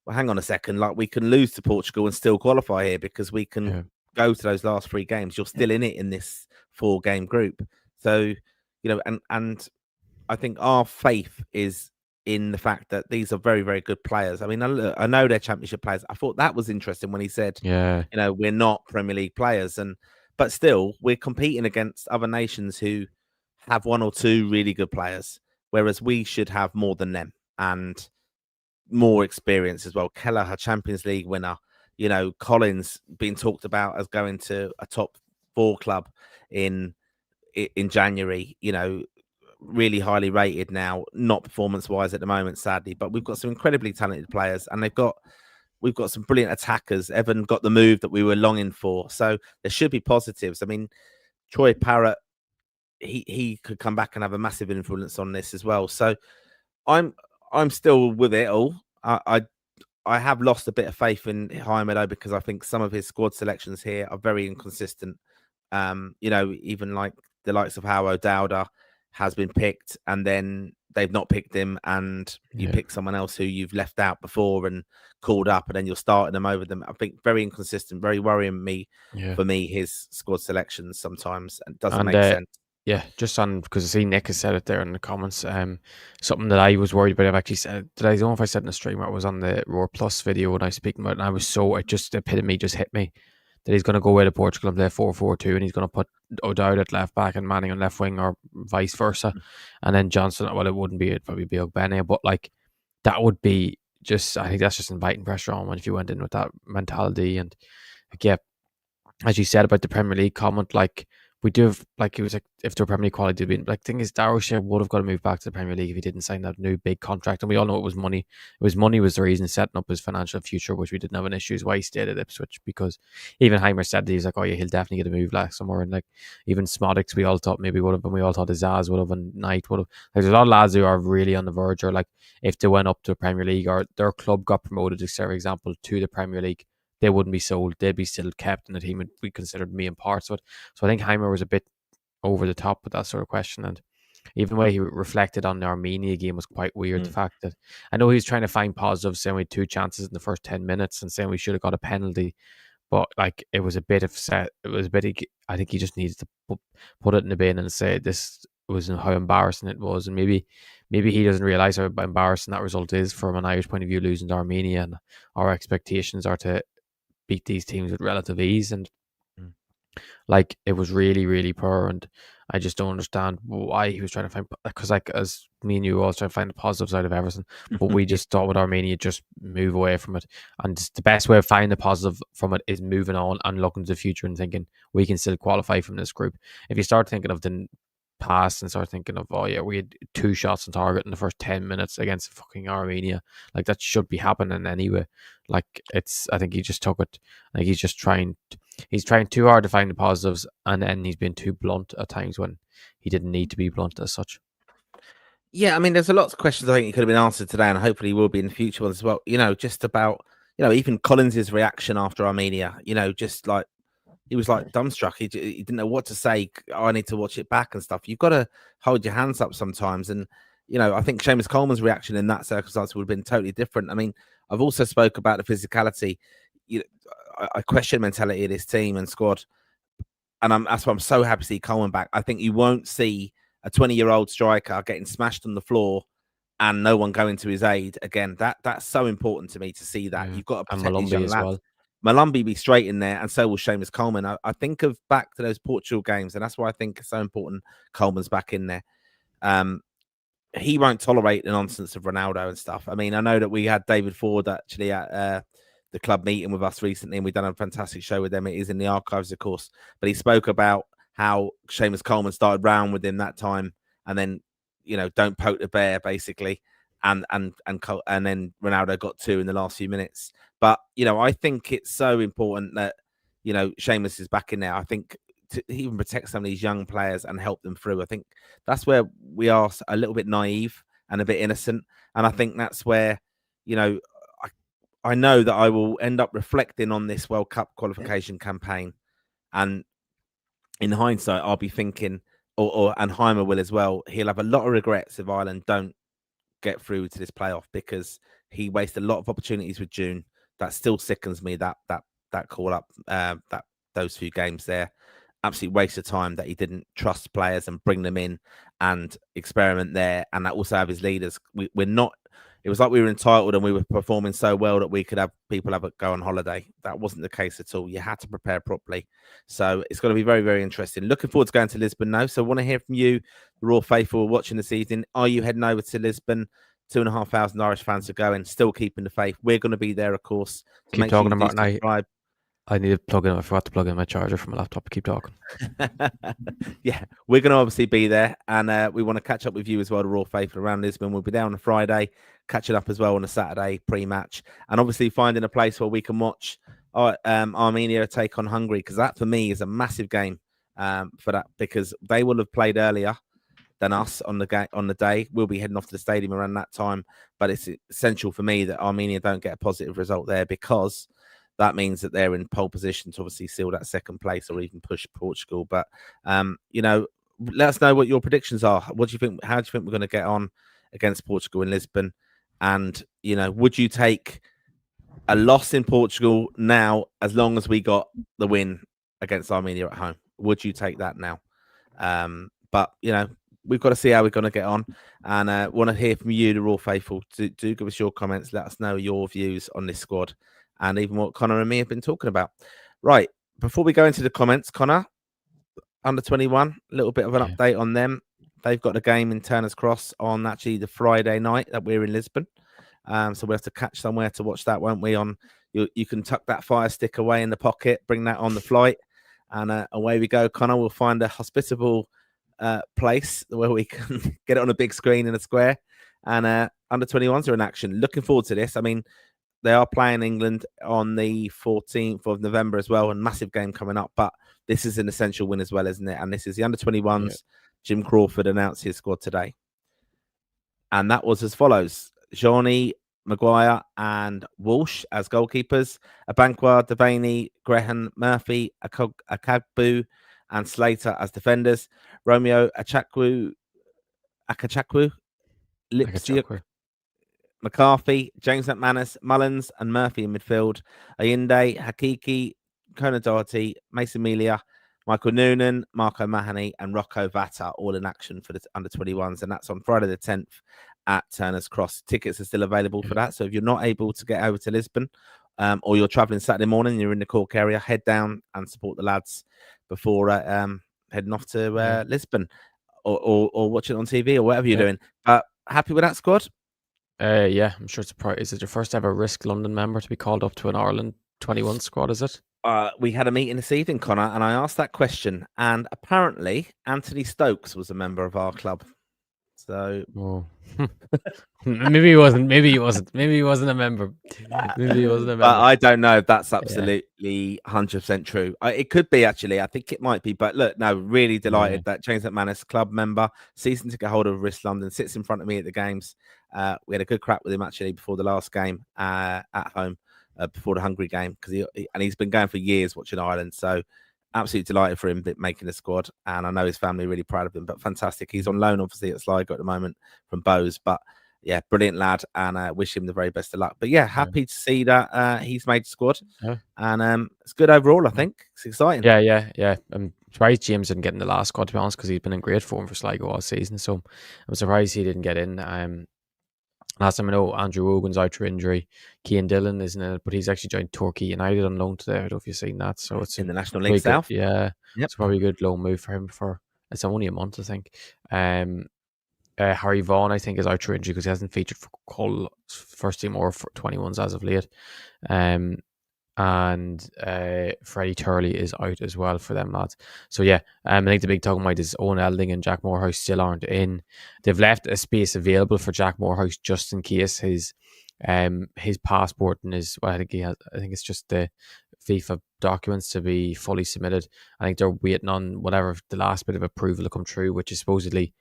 [SPEAKER 1] well, hang on a second, like we can lose to Portugal and still qualify here because we can go to those last 3 games. You're still in it in this 4-game group. So, you know, and I think our faith is in the fact that these are very, very good players. I mean, I know they're championship players. I thought that was interesting when he said, you know, we're not Premier League players, but still we're competing against other nations who have 1 or 2 really good players, whereas we should have more than them and more experience as well. Keller, her Champions League winner, you know, Collins being talked about as going to a top 4 club in January, you know, really highly rated now, not performance wise at the moment, sadly, but we've got some incredibly talented players, and we've got some brilliant attackers. Evan got the move that we were longing for, so there should be positives. I mean, Troy Parrott, he could come back and have a massive influence on this as well. So I'm still with it all. I have lost a bit of faith in Jaime, though, because I think some of his squad selections here are very inconsistent. You know, even like the likes of How O'Dowda has been picked and then they've not picked him, and you pick someone else who you've left out before and called up, and then you're starting them over them. I think very inconsistent, very worrying for me, his squad selections sometimes, and doesn't make sense.
[SPEAKER 2] Yeah, just on, because I see Nick has said it there in the comments. Something that I was worried about, I've actually said, I don't know if I said in the stream or it was on the Roar Plus video when I was speaking about it, and I was so, it just epitome just hit me that he's going to go away to Portugal and play 4-4-2, and he's going to put O'Dowd at left back and Manning on left wing, or vice versa. And then Johnson, well, it wouldn't be, it'd probably be Ogbene, but like that would be just, I think that's just inviting pressure on when if you went in with that mentality. And like, yeah, as you said about the Premier League comment, like we do have, like, he was like, if the Premier League quality had been, like, thing is, Darrowshire would have got to move back to the Premier League if he didn't sign that new big contract. And we all know it was money. Money was the reason setting up his financial future, which we didn't have an issue, is why he stayed at Ipswich, because even Heimer said that he's like, oh yeah, he'll definitely get a move like somewhere. And like, even Smodics, we all thought maybe would have, and we all thought Azaz would have, and Knight would have. Like, there's a lot of lads who are really on the verge, or like, if they went up to the Premier League or their club got promoted, for example, to the Premier League, they wouldn't be sold. They'd be still kept in the team, and we considered me and parts of it. So I think Heimer was a bit over the top with that sort of question. And even the way he reflected on the Armenia game was quite weird. The fact that, I know he was trying to find positives, saying we had 2 chances in the first 10 minutes and saying we should have got a penalty, but like it was a bit of I think he just needed to put it in the bin and say this was how embarrassing it was. And maybe he doesn't realize how embarrassing that result is from an Irish point of view, losing to Armenia, and our expectations are to beat these teams with relative ease. And like, it was really, really poor, and I just don't understand why he was trying to find, because like, as me and you all trying to find the positives out of everything, but we just thought with Armenia, just move away from it. And the best way of finding the positive from it is moving on and looking to the future and thinking we can still qualify from this group. If you start thinking of the past and start thinking of, oh yeah, we had 2 shots on target in the first 10 minutes against fucking Armenia, like that should be happening anyway. Like, I think he just took it, like he's trying too hard to find the positives, and then he's been too blunt at times when he didn't need to be blunt as such.
[SPEAKER 1] Yeah, I mean, there's a lot of questions I think he could have been answered today, and hopefully will be in the future ones as well. You know, just about, you know, even Collins's reaction after Armenia, you know, just like, he was like dumbstruck. He didn't know what to say. Oh, I need to watch it back and stuff. You've got to hold your hands up sometimes. And, you know, I think Seamus Coleman's reaction in that circumstance would have been totally different. I mean, I've also spoke about the physicality. You know, I question mentality of this team and squad. that's why I'm so happy to see Coleman back. I think you won't see a 20-year-old striker getting smashed on the floor and no one going to his aid again. That's so important to me to see that.
[SPEAKER 2] Yeah.
[SPEAKER 1] You've got to
[SPEAKER 2] And
[SPEAKER 1] protect these
[SPEAKER 2] Malumbi
[SPEAKER 1] young
[SPEAKER 2] as
[SPEAKER 1] lads.
[SPEAKER 2] well.
[SPEAKER 1] Malumbi be straight in there, and so will Seamus Coleman. I think of back to those Portugal games, and that's why I think it's so important Coleman's back in there. He won't tolerate the nonsense of Ronaldo and stuff. I mean, I know that we had David Ford actually at the club meeting with us recently, and we've done a fantastic show with them. It is in the archives, of course, but he spoke about how Seamus Coleman started round with him that time, and then, you know, don't poke the bear, basically. And then Ronaldo got 2 in the last few minutes. But, you know, I think it's so important that, you know, Seamus is back in there. I think to even protect some of these young players and help them through. I think that's where we are a little bit naive and a bit innocent. And I think that's where, you know, I know that I will end up reflecting on this World Cup qualification campaign. And in hindsight, I'll be thinking, and Heimer will as well, he'll have a lot of regrets if Ireland don't get through to this playoff, because he wasted a lot of opportunities with June. That still sickens me, that call up, those few games there. Absolute waste of time that he didn't trust players and bring them in and experiment there. And that also have his leaders. We're not, it was like we were entitled and we were performing so well that we could have people go on holiday. That wasn't the case at all. You had to prepare properly. So it's going to be very, very interesting. Looking forward to going to Lisbon now. So I want to hear from you, the Raw faithful watching this evening. Are you heading over to Lisbon? 2,500 Irish fans are going, still keeping the faith. We're going to be there, of course. So
[SPEAKER 2] Keep talking about it. I need to plug in. I forgot to plug in my charger for my laptop. Keep talking.
[SPEAKER 1] Yeah, we're going to obviously be there, and we want to catch up with you as well, the Raw faithful around Lisbon. We'll be there on a Friday, catching up as well on a Saturday pre-match, and obviously finding a place where we can watch Armenia take on Hungary, because that for me is a massive game for that, because they will have played earlier than us on the day. We'll be heading off to the stadium around that time, but it's essential for me that Armenia don't get a positive result there, because that means that they're in pole position to obviously seal that second place or even push Portugal. But, you know, let us know what your predictions are. What do you think? How do you think we're going to get on against Portugal in Lisbon? And, you know, would you take a loss in Portugal now, as long as we got the win against Armenia at home? Would you take that now? But, you know, we've got to see how we're going to get on, and want to hear from you, the Raw faithful. Do give us your comments. Let us know your views on this squad, and even what Conor and me have been talking about. Right, before we go into the comments, Conor, under 21, a little bit of an update on them. They've got a game in Turner's Cross on actually the Friday night that we're in Lisbon. So we'll have to catch somewhere to watch that, won't we? You can tuck that Fire Stick away in the pocket, bring that on the flight, and away we go, Conor. We'll find a hospitable place where we can get it on a big screen in a square, and under 21s are in action. Looking forward to this. I mean, they are playing England on the 14th of November as well, and massive game coming up, but this is an essential win as well, isn't it? And this is the under 21s. Yeah. Jim Crawford announced his squad today, and that was as follows: Johnny, Maguire and Walsh as goalkeepers, Abankwah, Devaney, Graham, Murphy, Akagbu and Slater as defenders, Romeo Akachakwu, Lipsiuk, McCarthy, James McManus, Mullins and Murphy in midfield, Ayinde, Hakiki, Conor Doherty, Mason Melia, Michael Noonan, Marco Mahoney and Rocco Vata all in action for the under 21s, and that's on Friday the 10th at Turner's Cross. Tickets are still available for that, so if you're not able to get over to Lisbon, or you're traveling Saturday morning and you're in the Cork area, head down and support the lads before heading off to Lisbon, or watch it on TV or whatever you're doing. Happy with that squad?
[SPEAKER 2] Yeah, I'm sure it's a prize. Is it your first ever Risk London member to be called up to an Ireland 21 squad, is it?
[SPEAKER 1] We had a meeting this evening, Conor, and I asked that question, and apparently Anthony Stokes was a member of our club. So
[SPEAKER 2] maybe he wasn't. Maybe he wasn't a member. Maybe he wasn't a member.
[SPEAKER 1] I don't know if that's absolutely 100% true. It could be, actually. I think it might be. But look, no, really delighted that James McManus, club member, season ticket holder of Risk London, sits in front of me at the games. We had a good crack with him actually before the last game at home, before the Hungary game, because he's been going for years watching Ireland. So absolutely delighted for him making the squad, and I know his family are really proud of him. But fantastic, he's on loan obviously at Sligo at the moment from Bowes, but yeah, brilliant lad, and wish him the very best of luck. But yeah, happy to see that he's made the squad, and it's good overall. I think it's exciting.
[SPEAKER 2] Yeah. I'm surprised James didn't get in the last squad, to be honest, because he's been in great form for Sligo all season. So I'm surprised he didn't get in. Last time I know, Andrew Wogan's out for injury. Cian Dillon isn't in it, but he's actually joined Torquay United on loan today. I don't know if you've seen that. So it's
[SPEAKER 1] in the National League
[SPEAKER 2] pretty good.
[SPEAKER 1] South.
[SPEAKER 2] Yeah,
[SPEAKER 1] Yep.
[SPEAKER 2] it's probably a good loan move for him. It's only a month, I think. Harry Vaughan, I think, is out for injury because he hasn't featured for Hull first team or for 21s as of late. And Freddie Turley is out as well for them lads. So yeah, I think the big talking point is Owen Elding and Jack Morehouse still aren't in. They've left a space available for Jack Morehouse just in case his passport and I think it's just the FIFA documents to be fully submitted. I think they're waiting on whatever the last bit of approval to come through, which is supposedly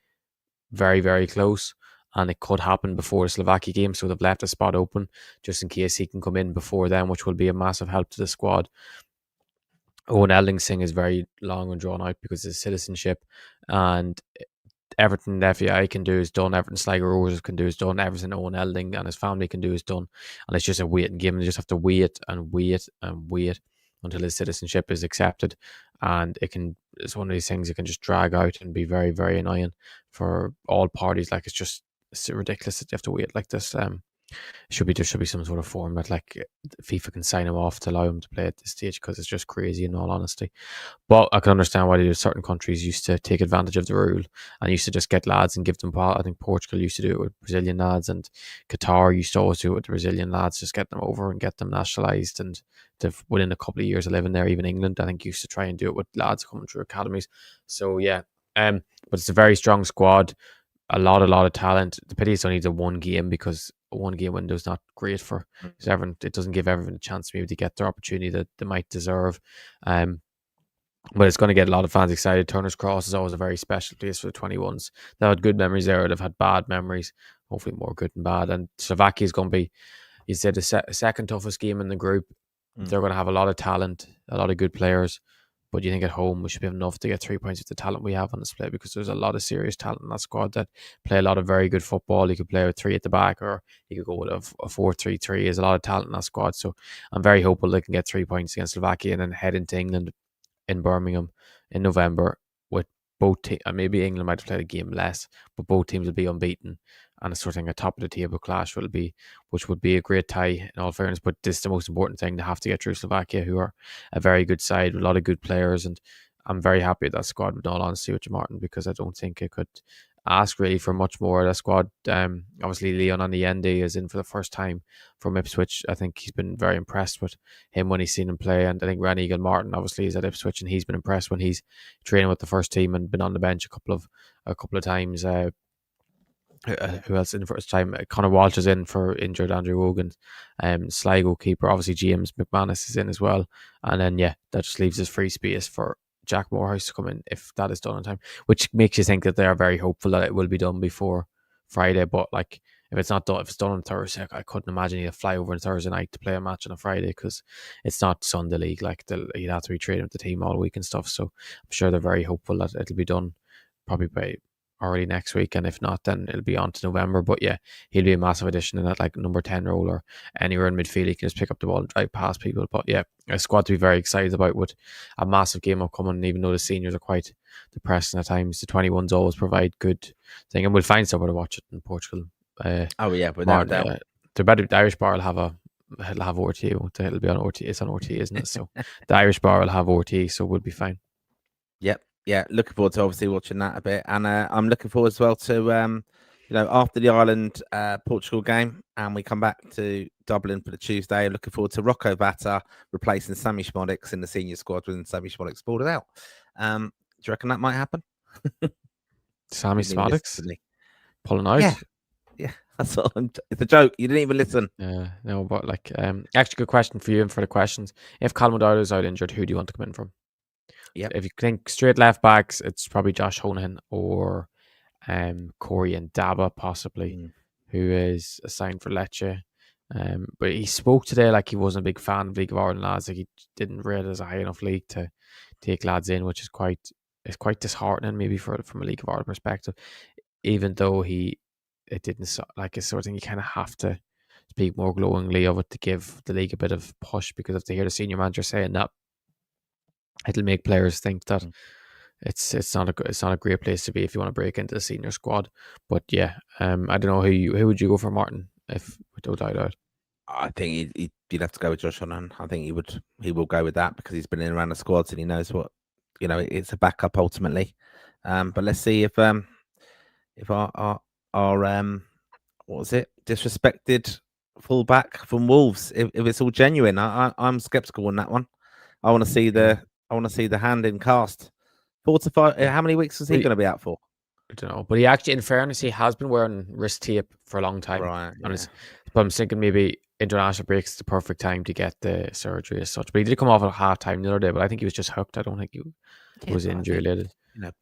[SPEAKER 2] very, very close, and it could happen before the Slovakia game. So they've left a spot open just in case he can come in before then, which will be a massive help to the squad. Owen Elding's thing is very long and drawn out because of citizenship, and everything the FAI can do is done, everything Sligo Rovers can do is done, everything Owen Elding and his family can do is done, and it's just a waiting game. They just have to wait and wait and wait until his citizenship is accepted, and it's one of these things that can just drag out and be very, very annoying for all parties. Like it's ridiculous that you have to wait like this. There should be some sort of form that like FIFA can sign him off to allow him to play at this stage, because it's just crazy in all honesty. But I can understand why certain countries used to take advantage of the rule and used to just get lads and give them. I think Portugal used to do it with Brazilian lads, and Qatar used to always do it with the Brazilian lads, just get them over and get them nationalised. And within a couple of years of living there, even England, I think, used to try and do it with lads coming through academies. So yeah, but it's a very strong squad. A lot of talent. The pity it's only the one game, because a one game window is not great for everyone. It doesn't give everyone a chance maybe to get their opportunity that they might deserve. But it's going to get a lot of fans excited. Turner's Cross is always a very special place for the 21s. They had good memories there. They've had bad memories, hopefully more good than bad. And Slovakia is going to be, you said, the second toughest game in the group. They're going to have a lot of talent, a lot of good players. But you think at home we should have enough to get 3 points with the talent we have on display, because there's a lot of serious talent in that squad that play a lot of very good football. You could play with three at the back, or you could go with a 4-3-3. There's a lot of talent in that squad. So I'm very hopeful they can get 3 points against Slovakia and then head into England in Birmingham in November with both teams. Maybe England might have played a game less, but both teams will be unbeaten, and it's sort of a top of the table clash which would be a great tie in all fairness. But this is the most important thing, to have to get through Slovakia, who are a very good side with a lot of good players, and I'm very happy with that squad, in all honesty, with you, Martin, because I don't think it could ask really for much more of that squad. Obviously Leon Oniende is in for the first time from Ipswich. I think he's been very impressed with him when he's seen him play, and I think Randy Eagle Martin obviously is at Ipswich, and he's been impressed when he's training with the first team and been on the bench a couple of times. Who else in the first time? Conor Walsh is in for injured Andrew Wogan. Sligo keeper, obviously James McManus is in as well, and then that just leaves us free space for Jack Morehouse to come in if that is done on time, which makes you think that they are very hopeful that it will be done before Friday. But like, if it's not done, if it's done on Thursday, I couldn't imagine he'd fly over on Thursday night to play a match on a Friday, because it's not Sunday league. Like, he'd have to be training with the team all week and stuff. So I'm sure they're very hopeful that it'll be done probably by early next week, and if not, then it'll be on to November. But yeah, he'll be a massive addition in that like number 10 role, or anywhere in midfield he can just pick up the ball and drive past people. But yeah, a squad to be very excited about, with a massive game upcoming. Even though the seniors are quite depressing at times, the 21s always provide good thing, and we'll find somewhere to watch it in Portugal.
[SPEAKER 1] Oh yeah, without doubt.
[SPEAKER 2] The Irish bar will have it'll have RTE, won't it? It'll be on RTE. It's on RTE, isn't it? So the Irish bar will have RTE, so we'll be fine.
[SPEAKER 1] Yep. Yeah, looking forward to obviously watching that a bit, and I'm looking forward as well to after the Ireland Portugal game, and we come back to Dublin for the Tuesday. Looking forward to Rocco Batta replacing Sammy Schmodix in the senior squad when Sammy Schmodix pulled it out. Do you reckon that might happen?
[SPEAKER 2] Sammy Schmodix pulling out?
[SPEAKER 1] Yeah, that's all. It's a joke. You didn't even listen.
[SPEAKER 2] No, but like, actually, good question for you and for the questions. If Colin O'Dowd is out injured, who do you want to come in from?
[SPEAKER 1] Yeah.
[SPEAKER 2] If you think straight left backs, it's probably Josh Honahan or Corey and Daba, possibly, who is assigned for Lecce. But he spoke today like he wasn't a big fan of League of Ireland lads. Like, he didn't rate it as a high enough league to take lads in, which is quite disheartening, maybe from a League of Ireland perspective. Even though it didn't, like, it's sort of thing you kind of have to speak more glowingly of it to give the league a bit of push, because if they hear the senior manager saying that, it'll make players think that it's not a great place to be if you want to break into the senior squad. But yeah, I don't know who would you go for, Martin, if without doubt?
[SPEAKER 1] I think you'd have to go with Josh Honan. I think he will go with that because he's been in around the squads and he knows what it's a backup ultimately. But let's see if our what was it, disrespected fullback from Wolves, if it's all genuine. I'm skeptical on that one. I want to see the hand in cast. 4 to 5. How many weeks is he going to be out for?
[SPEAKER 2] I don't know, but he actually, in fairness, he has been wearing wrist tape for a long time.
[SPEAKER 1] Right. Yeah.
[SPEAKER 2] But I'm thinking maybe international break is the perfect time to get the surgery as such. But he did come off at half time the other day, but I think he was just hooked. I don't think he was injury related.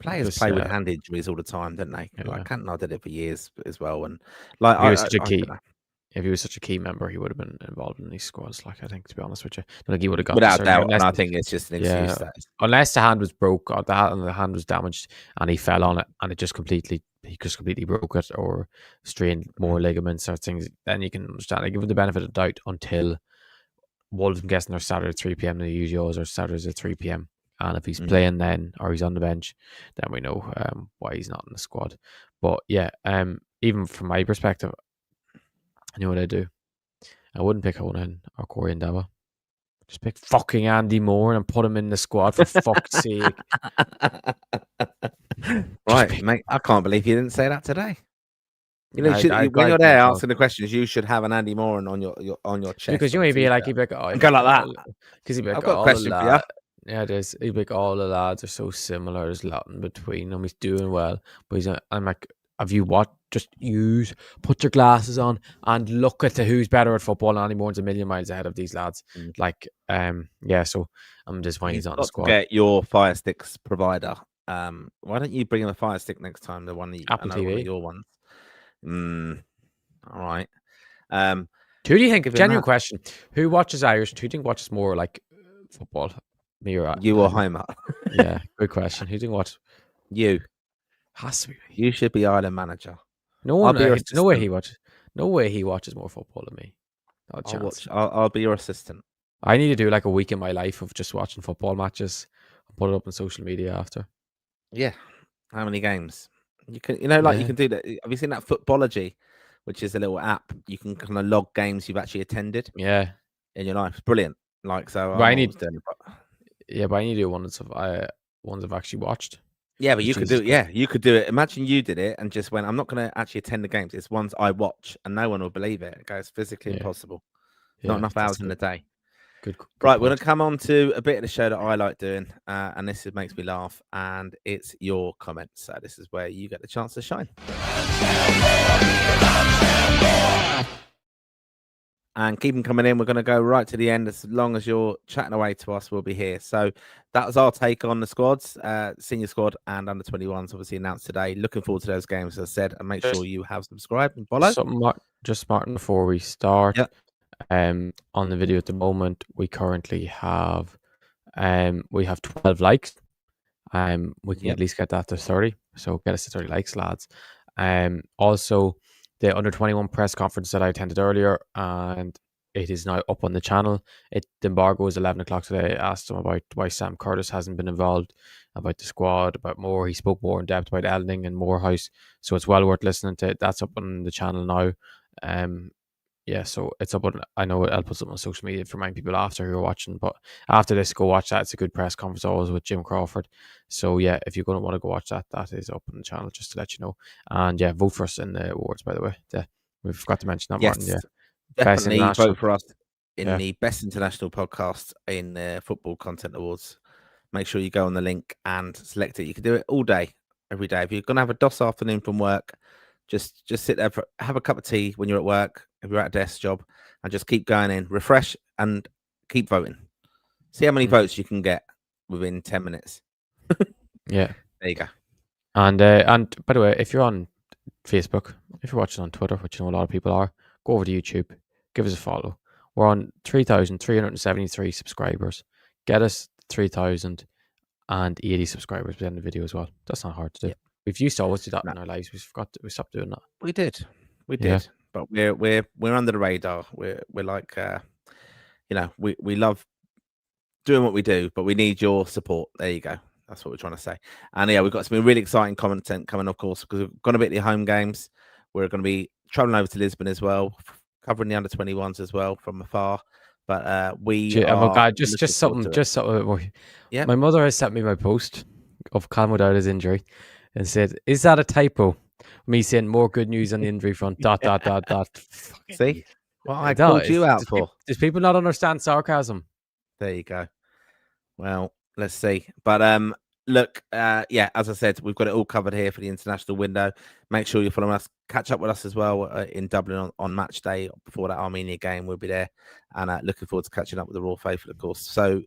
[SPEAKER 1] Players play with hand injuries all the time, don't they?
[SPEAKER 2] Yeah.
[SPEAKER 1] Like Cantona did it for years as well, and
[SPEAKER 2] if he was such a key member, he would have been involved in these squads. Like, I think, to be honest with you, I think he would have got
[SPEAKER 1] without doubt. And I think it's just an excuse.
[SPEAKER 2] Unless the hand was broke, or the hand was damaged, and he fell on it, and he just completely broke it, or strained more ligaments or things. Then you can understand. I give him the benefit of doubt until Wolves. I'm guessing they're Saturday at 3 p.m. The usuals are Saturdays at 3 p.m. And if he's playing then, or he's on the bench, then we know why he's not in the squad. But yeah, even from my perspective, I know what I'd do. I wouldn't pick Honan or Corey and Dava. Just pick fucking Andy Moore and put him in the squad, for fuck's sake.
[SPEAKER 1] Right, mate. I can't believe you didn't say that today. When you're there asking the questions, you should have an Andy Moore on your chest.
[SPEAKER 2] Because you may be like, he'd be like,
[SPEAKER 1] go like that.
[SPEAKER 2] Because he'd be like,
[SPEAKER 1] I've got a question for you.
[SPEAKER 2] Yeah, it is. He'd be like, all the lads are so similar. There's a lot in between them. He's doing well, but I'm like, have you what? Just put your glasses on and look at who's better at football. Andy Moore's a million miles ahead of these lads. Like, yeah. So I'm disappointed he's on the squad.
[SPEAKER 1] Get your Fire Sticks provider. Why don't you bring him a Fire Stick next time? The one that
[SPEAKER 2] Apple TV.
[SPEAKER 1] One of your ones. All right.
[SPEAKER 2] Who do you think? Genuine question. Who watches Irish? Who do you think watches more like football? Me or
[SPEAKER 1] you or Homer?
[SPEAKER 2] Yeah, good question. Who do you think watch?
[SPEAKER 1] You.
[SPEAKER 2] Has to be me.
[SPEAKER 1] You should be Ireland manager.
[SPEAKER 2] No one. No way he watches. No way he watches more football than me.
[SPEAKER 1] I'll be your assistant.
[SPEAKER 2] I need to do like a week in my life of just watching football matches and put it up on social media after.
[SPEAKER 1] Yeah. How many games? You can, you can do that. Have you seen that Footballogy, which is a little app? You can kind of log games you've actually attended.
[SPEAKER 2] Yeah.
[SPEAKER 1] In your life, it's brilliant. Like so,
[SPEAKER 2] but I need to do ones I've actually watched.
[SPEAKER 1] Yeah, but you could do it. Yeah, you could do it. Imagine you did it and just went, I'm not going to actually attend the games. It's ones I watch, and no one will believe it. It's physically impossible. Not enough hours in the day.
[SPEAKER 2] Good
[SPEAKER 1] right, we're going to come on to a bit of the show that I like doing, and this makes me laugh, and it's your comments. So this is where you get the chance to shine. And keep them coming in. We're going to go right to the end. As long as you're chatting away to us, we'll be here. So that was our take on the squads, senior squad and under 21s, obviously announced today. Looking forward to those games, as I said, and make sure you have subscribed and follow.
[SPEAKER 2] Just Martin, before we start, on the video at the moment, we currently have 12 likes. We can at least get that to 30. So get us to 30 likes, lads. Also, the under 21 press conference that I attended earlier, and it is now up on the channel. The embargo is 11 o'clock today. I asked him about why Sam Curtis hasn't been involved, about the squad, about more. He spoke more in depth about Elding and Morehouse, so it's well worth listening to. That's up on the channel now. So it's up on. I know I'll put something on social media for many people after who are watching, but after this, go watch that. It's a good press conference always with Jim Crawford. So yeah, if you're going to want to go watch that, that is up on the channel, just to let you know. And yeah, vote for us in the awards, by the way. We forgot to mention that,
[SPEAKER 1] yes,
[SPEAKER 2] Martin. Yeah,
[SPEAKER 1] definitely vote for us in the Best International Podcast in the Football Content Awards. Make sure you go on the link and select it. You can do it all day, every day. If you're going to have a DOS afternoon from work, just sit there, have a cup of tea when you're at work, if you're at a desk job, and just keep going in, refresh, and keep voting. See how many votes you can get within 10 minutes.
[SPEAKER 2] Yeah.
[SPEAKER 1] There you go.
[SPEAKER 2] And by the way, if you're on Facebook, if you're watching on Twitter, which you know a lot of people are, go over to YouTube, give us a follow. We're on 3,373 subscribers. Get us 3,080 subscribers by the end of the video as well. That's not hard to do. Yeah. We've used to always do that in our lives. We stopped doing that.
[SPEAKER 1] We did. But we're under the radar. We're like we love doing what we do, but we need your support. There you go. That's what we're trying to say. And yeah, we've got some really exciting content coming, of course, because we're going to be at the home games. We're going to be traveling over to Lisbon as well, covering the under-21s as well from afar. But we
[SPEAKER 2] Oh my
[SPEAKER 1] are
[SPEAKER 2] God, just something, more.
[SPEAKER 1] Yeah.
[SPEAKER 2] My mother has sent me my post of Callum O'Dowda's injury and said, "Is that a typo?" Me saying more good news on the injury front. ...
[SPEAKER 1] See what I called you out for?
[SPEAKER 2] Does people not understand sarcasm?
[SPEAKER 1] There you go. Well, let's see. But look, yeah, as I said, we've got it all covered here for the international window. Make sure you follow us, catch up with us as well in Dublin on match day before that Armenia game. We'll be there, and looking forward to catching up with the Raw Faithful, of course. So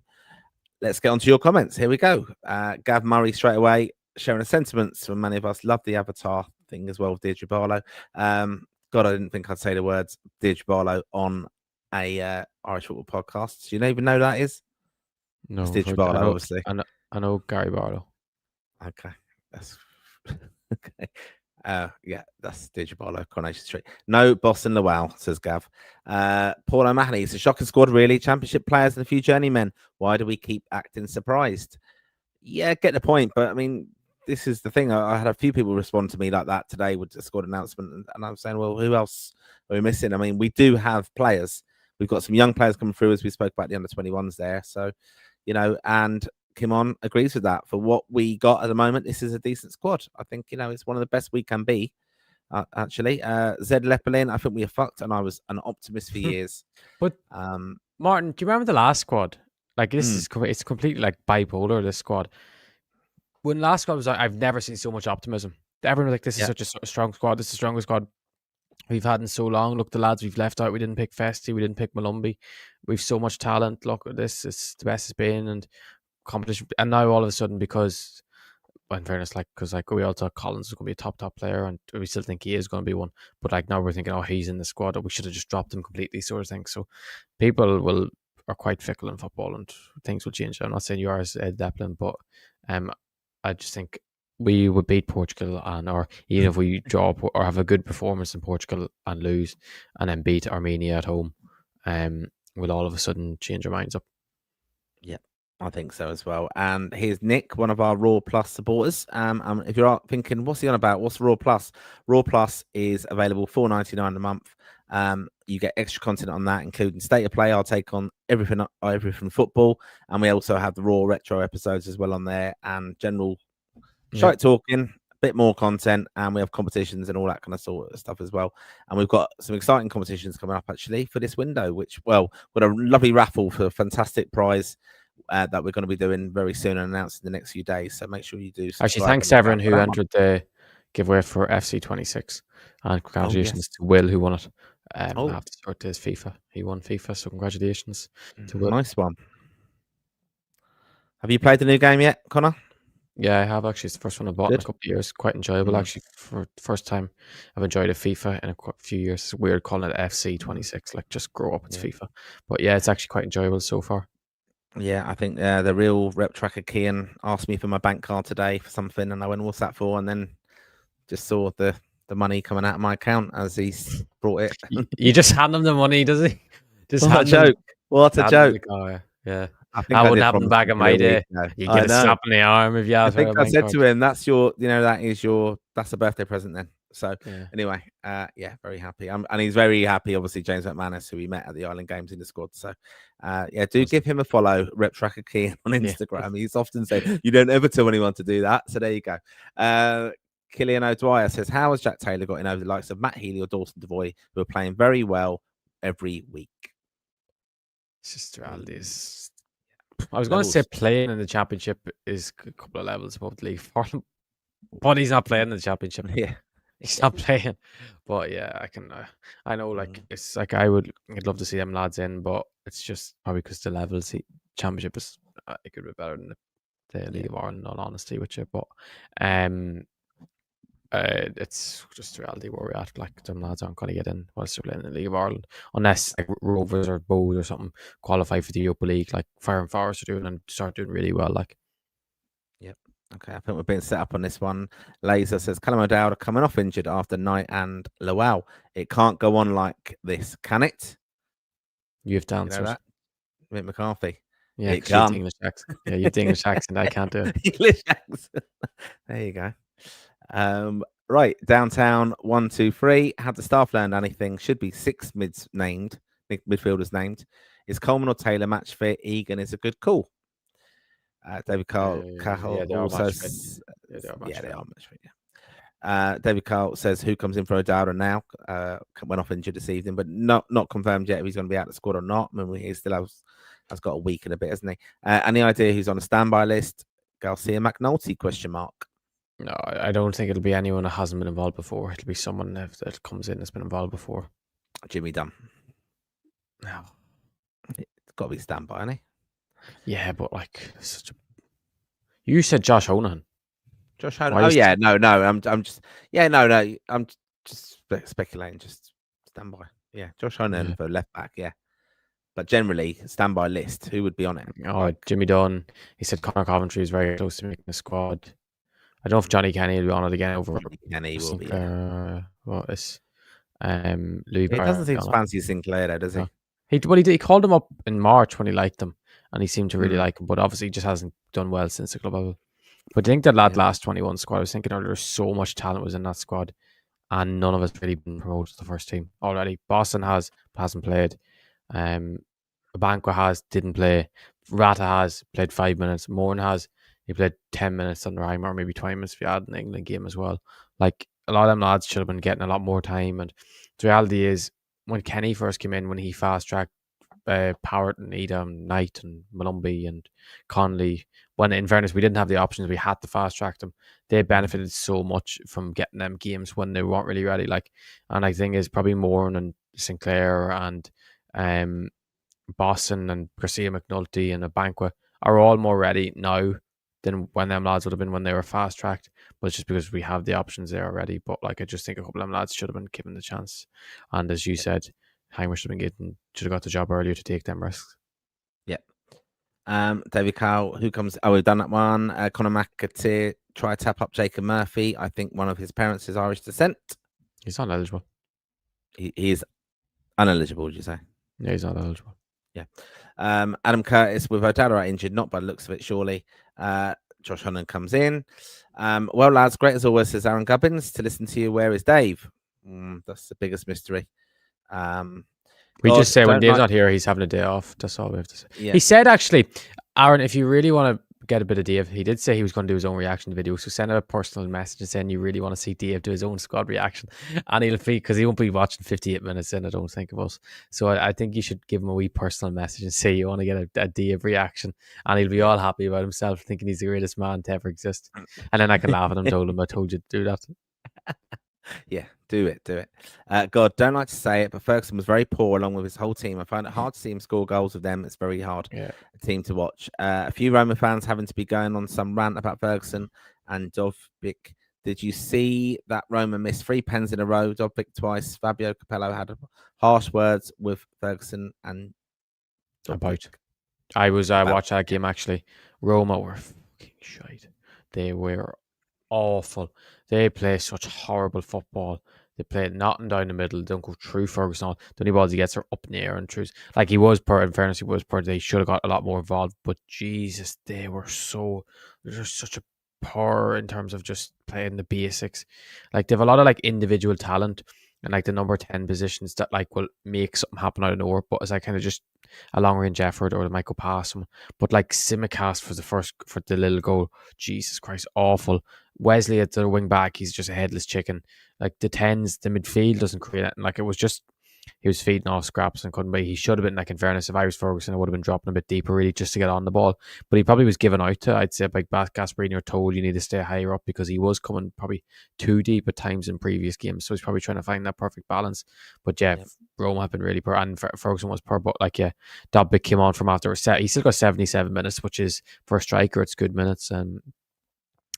[SPEAKER 1] let's get on to your comments. Here we go. Gav Murray straight away sharing the sentiments from many of us. Love the avatar thing as well with Deirdre Barlow. God, I didn't think I'd say the words Deirdre Barlow on a Irish football podcast. Do you even know who that is?
[SPEAKER 2] No,
[SPEAKER 1] it's Deirdre Barlow, obviously.
[SPEAKER 2] I know Gary Barlow.
[SPEAKER 1] Okay, that's okay. Yeah, that's Deirdre Barlow, Coronation Street. No Boston Lowell, says Gav. Paul O'Mahony, it's a shocking squad, really. Championship players and a few journeymen. Why do we keep acting surprised? Yeah, get the point, but I mean, this is the thing. I had a few people respond to me like that today with the squad announcement, and I'm saying, well, who else are we missing? I mean, we do have players. We've got some young players coming through, as we spoke about the under-21s there. So, and Kimon agrees with that. For what we got at the moment, this is a decent squad. I think, it's one of the best we can be, actually. Zed Lepelin, I think we are fucked, and I was an optimist for years.
[SPEAKER 2] But, Martin, do you remember the last squad? Like, it's completely, like, bipolar, this squad. When last squad was out, I've never seen so much optimism. Everyone was like, this is such a strong squad. This is the strongest squad we've had in so long. Look, the lads we've left out. We didn't pick Festy. We didn't pick Malumbi. We've so much talent. Look at this. It's the best it's been. And competition. And now all of a sudden, because, in fairness, because we all thought Collins was going to be a top player, and we still think he is going to be one. But now we're thinking, oh, he's in the squad. We should have just dropped him completely, sort of thing. So people are quite fickle in football, and things will change. I'm not saying you are Ed Zeppelin, but I just think we would beat Portugal, or even if we draw or have a good performance in Portugal and lose, and then beat Armenia at home, we'll all of a sudden change our minds up.
[SPEAKER 1] Yeah, I think so as well. And here's Nick, one of our Raw Plus supporters. If you're thinking, what's he on about? What's Raw Plus? Raw Plus is available $4.99 a month. You get extra content on that, including State of Play. I'll take on everything football, and we also have the Raw retro episodes as well on there, and general shite talking, a bit more content, and we have competitions and all that kind of sort of stuff as well. And we've got some exciting competitions coming up actually for this window, which got a lovely raffle for a fantastic prize that we're going to be doing very soon and announcing the next few days. So make sure you do.
[SPEAKER 2] Actually, thanks everyone who entered the giveaway for FC 26, and congratulations to Will who won it. I have to start his FIFA. He won FIFA, so congratulations to Will.
[SPEAKER 1] Nice one. Have you played the new game yet, Connor?
[SPEAKER 2] Yeah, I have actually. It's the first one I bought in a couple of years. Quite enjoyable, actually. For the first time I've enjoyed a FIFA in a few years. It's weird calling it FC 26, like just grow up, it's FIFA. But yeah, it's actually quite enjoyable so far.
[SPEAKER 1] Yeah, I think the real rep tracker Kian asked me for my bank card today for something, and I went, what's that for? And then just saw the money coming out of my account as he's brought it.
[SPEAKER 2] You just hand him the money, does he?
[SPEAKER 1] Just what a joke. What a joke.
[SPEAKER 2] Yeah.
[SPEAKER 1] I
[SPEAKER 2] wouldn't happen back in my day. You get a slap in the arm if you ask.
[SPEAKER 1] I think I said to him, that's a birthday present then. So anyway, very happy. And he's very happy, obviously, James McManus, who we met at the Ireland Games in the squad. So do give him a follow, Rep Tracker Key on Instagram. He's often said, you don't ever tell anyone to do that. So there you go. Killian O'Dwyer says, how has Jack Taylor got in over the likes of Matt Healy or Dawson Devoy, who are playing very well every week?
[SPEAKER 2] It's just reality. I was going to say playing in the championship is a couple of levels above the league for him, but he's not playing in the championship.
[SPEAKER 1] Yeah,
[SPEAKER 2] he's not playing. But yeah, I know, like it's like I'd love to see them lads in, but it's just probably because the levels championship is it could be better than the League of Ireland, in all honesty with you. But it's just the reality where we're at. Like them lads aren't going to get in whilst they're playing in the League of Ireland unless like Rovers or Bows or something qualify for the Europa League, like Fire and Forest are doing, and start doing really well. Like,
[SPEAKER 1] yep. Okay, I think we're being set up on this one. Laser says Callum O'Dowd coming off injured after Knight and Lowell. It can't go on like this, can it?
[SPEAKER 2] You have to answer
[SPEAKER 1] that, Mick McCarthy.
[SPEAKER 2] Yeah,
[SPEAKER 1] It
[SPEAKER 2] because you have the
[SPEAKER 1] can.
[SPEAKER 2] English accent. Yeah, you have the English accent. I can't do it.
[SPEAKER 1] English accent. There you go. Right, downtown 1-2-3. Had the staff learned anything? Should be 6 midfielders named. Is Coleman or Taylor match fit? Egan is a good call. David Cahill
[SPEAKER 2] Yeah, they are
[SPEAKER 1] also,
[SPEAKER 2] match fit. Yeah, they are match
[SPEAKER 1] yeah, they
[SPEAKER 2] fit.
[SPEAKER 1] are match fit. Yeah. David Carl says who comes in for O'Dowda now. Went off injured this evening, but not confirmed yet if he's going to be out of the squad or not. I mean, he still has got a week and a bit, hasn't he? Any idea who's on a standby list? Garcia McNulty? Question mark.
[SPEAKER 2] No, I don't think it'll be anyone that hasn't been involved before. It'll be someone that comes in that's been involved before.
[SPEAKER 1] Jimmy Dunn.
[SPEAKER 2] No.
[SPEAKER 1] It's got to be standby, hasn't he?
[SPEAKER 2] Yeah, but like you said Josh Honahan.
[SPEAKER 1] Josh Honahan. Oh yeah, no. I'm just no. I'm just speculating. Just standby. Yeah, Josh Honahan for left back. Yeah, but generally standby list. Who would be on it?
[SPEAKER 2] Oh, Jimmy Dunn. He said Conor Coventry is very close to making the squad. I don't know if Johnny Kenny will be on it again over.
[SPEAKER 1] Kenny will be.
[SPEAKER 2] What is Louis?
[SPEAKER 1] He doesn't seem to fancy Sinclair, though, does he?
[SPEAKER 2] He did. He called him up in March when he liked him, and he seemed to really like him. But obviously, he just hasn't done well since the club level. But I think that last 21 squad, I was thinking earlier, so much talent was in that squad, and none of us really been promoted to the first team already. Boston hasn't played. Abanqua didn't play. Rata has played 5 minutes. Morn he played 10 minutes on the Rhyme, or maybe 20 minutes if you add an England game as well. Like, a lot of them lads should have been getting a lot more time. And the reality is, when Kenny first came in, when he fast tracked Power and Edam, Knight and Malumbi and Conley, when in fairness we didn't have the options, we had to fast track them. They benefited so much from getting them games when they weren't really ready. Like, and I think is probably Morn and Sinclair and Boston and Garcia McNulty and Abanqua are all more ready now than when them lads would have been when they were fast tracked. But it's just because we have the options there already. But like, I just think a couple of them lads should have been given the chance. And as you said, Heimer should have got the job earlier to take them risks.
[SPEAKER 1] Yep. David Cowell, who comes? Oh, we've done that one. Conor McAteer, try tap up Jacob Murphy. I think one of his parents is Irish descent.
[SPEAKER 2] He's not eligible.
[SPEAKER 1] He is uneligible, would you say?
[SPEAKER 2] Yeah, he's not eligible.
[SPEAKER 1] Yeah. Adam Curtis with O'Dowda injured, not by the looks of it, surely. Josh Honan comes in. Well, lads, great as always, says Aaron Gubbins. To listen to you, where is Dave? That's the biggest mystery.
[SPEAKER 2] We just say when Dave's not here, he's having a day off. That's all we have to say. Yeah. He said, actually, Aaron, if you really want to get a bit of Dave, he did say he was going to do his own reaction video. So send a personal message and saying you really want to see Dave do his own squad reaction. And he'll be, because he won't be watching 58 minutes in, I don't think, of us. So I think you should give him a wee personal message and say you want to get a Dave reaction. And he'll be all happy about himself, thinking he's the greatest man to ever exist. And then I can laugh at him, told him I told you to do that.
[SPEAKER 1] Yeah, do it. God, don't like to say it, but Ferguson was very poor along with his whole team. I find it hard to see him score goals with them. It's very hard a team to watch. A few Roma fans having to be going on some rant about Ferguson and Dovbyk. Did you see that Roma missed 3 pens in a row? Dovbyk twice. Fabio Capello had harsh words with Ferguson and
[SPEAKER 2] Dovbyk. I was watching that game actually. Roma were fucking shite. They were awful. They play such horrible football. They play nothing down the middle. They don't go through Ferguson. The only balls he gets are up in the air and through. Like, he was poor. In fairness, he was poor. They should have got a lot more involved. But Jesus, they were just such a poor in terms of just playing the basics. Like, they have a lot of like individual talent and like the number 10 positions that like will make something happen out of nowhere. But as I kind of just a long range effort or they might go past him. But like Simicast for the little goal, Jesus Christ, awful. Wesley at the wing back, he's just a headless chicken. Like the 10s, the midfield doesn't create it. Like, it was just, he was feeding off scraps and couldn't be. He should have been, like, in fairness, if I was Ferguson, I would have been dropping a bit deeper really just to get on the ball. But he probably was given out to, I'd say, by Gasperini or told you need to stay higher up because he was coming probably too deep at times in previous games. So he's probably trying to find that perfect balance. But yeah, Roma have been really poor and Ferguson was poor. But like, yeah, Dovbyk came on from after a set. He still got 77 minutes, which is, for a striker, it's good minutes.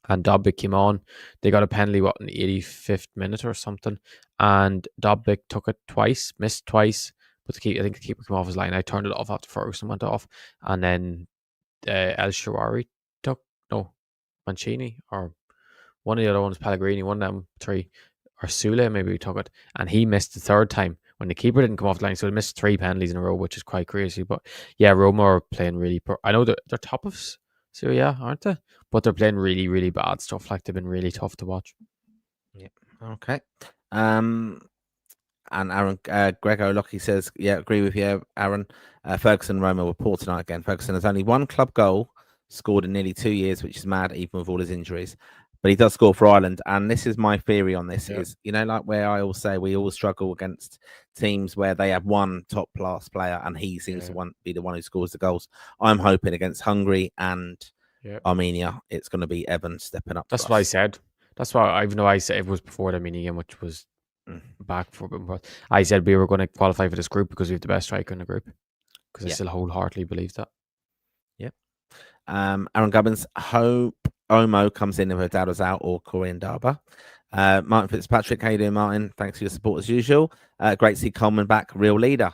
[SPEAKER 2] And Dovbyk came on. They got a penalty, in the 85th minute or something. And Dovbyk took it twice, missed twice. But I think the keeper came off his line. I turned it off after Ferguson went off. And then El Shaarawy Mancini, or one of the other ones, Pellegrini, one of them 3, or Sule maybe took it. And he missed the third time when the keeper didn't come off the line. So they missed 3 penalties in a row, which is quite crazy. But yeah, Roma are playing really I know they're top of Serie A, aren't they? But they're playing really, really bad stuff. Like, they've been really tough to watch.
[SPEAKER 1] Yeah. Okay. And Aaron Greg O'Loughley says, yeah, agree with you, Aaron. Ferguson and Roma were poor tonight again. Ferguson has only one club goal scored in nearly 2 years, which is mad, even with all his injuries. But he does score for Ireland. And this is my theory on this is, like where I always say we always struggle against teams where they have one top class player and he seems to be the one who scores the goals. I'm hoping against Hungary and Armenia, it's going to be Evans stepping up.
[SPEAKER 2] That's what I said. That's why, even though I said it was before the Armenia game, which was back for, I said we were going to qualify for this group because we have the best striker in the group. Because I still wholeheartedly believe that.
[SPEAKER 1] Yep. Aaron Gubbins, hope Omo comes in if her dad was out, or Corinne Darber. Martin Fitzpatrick, how you doing, Martin? Thanks for your support as usual. Great to see Coleman back, real leader.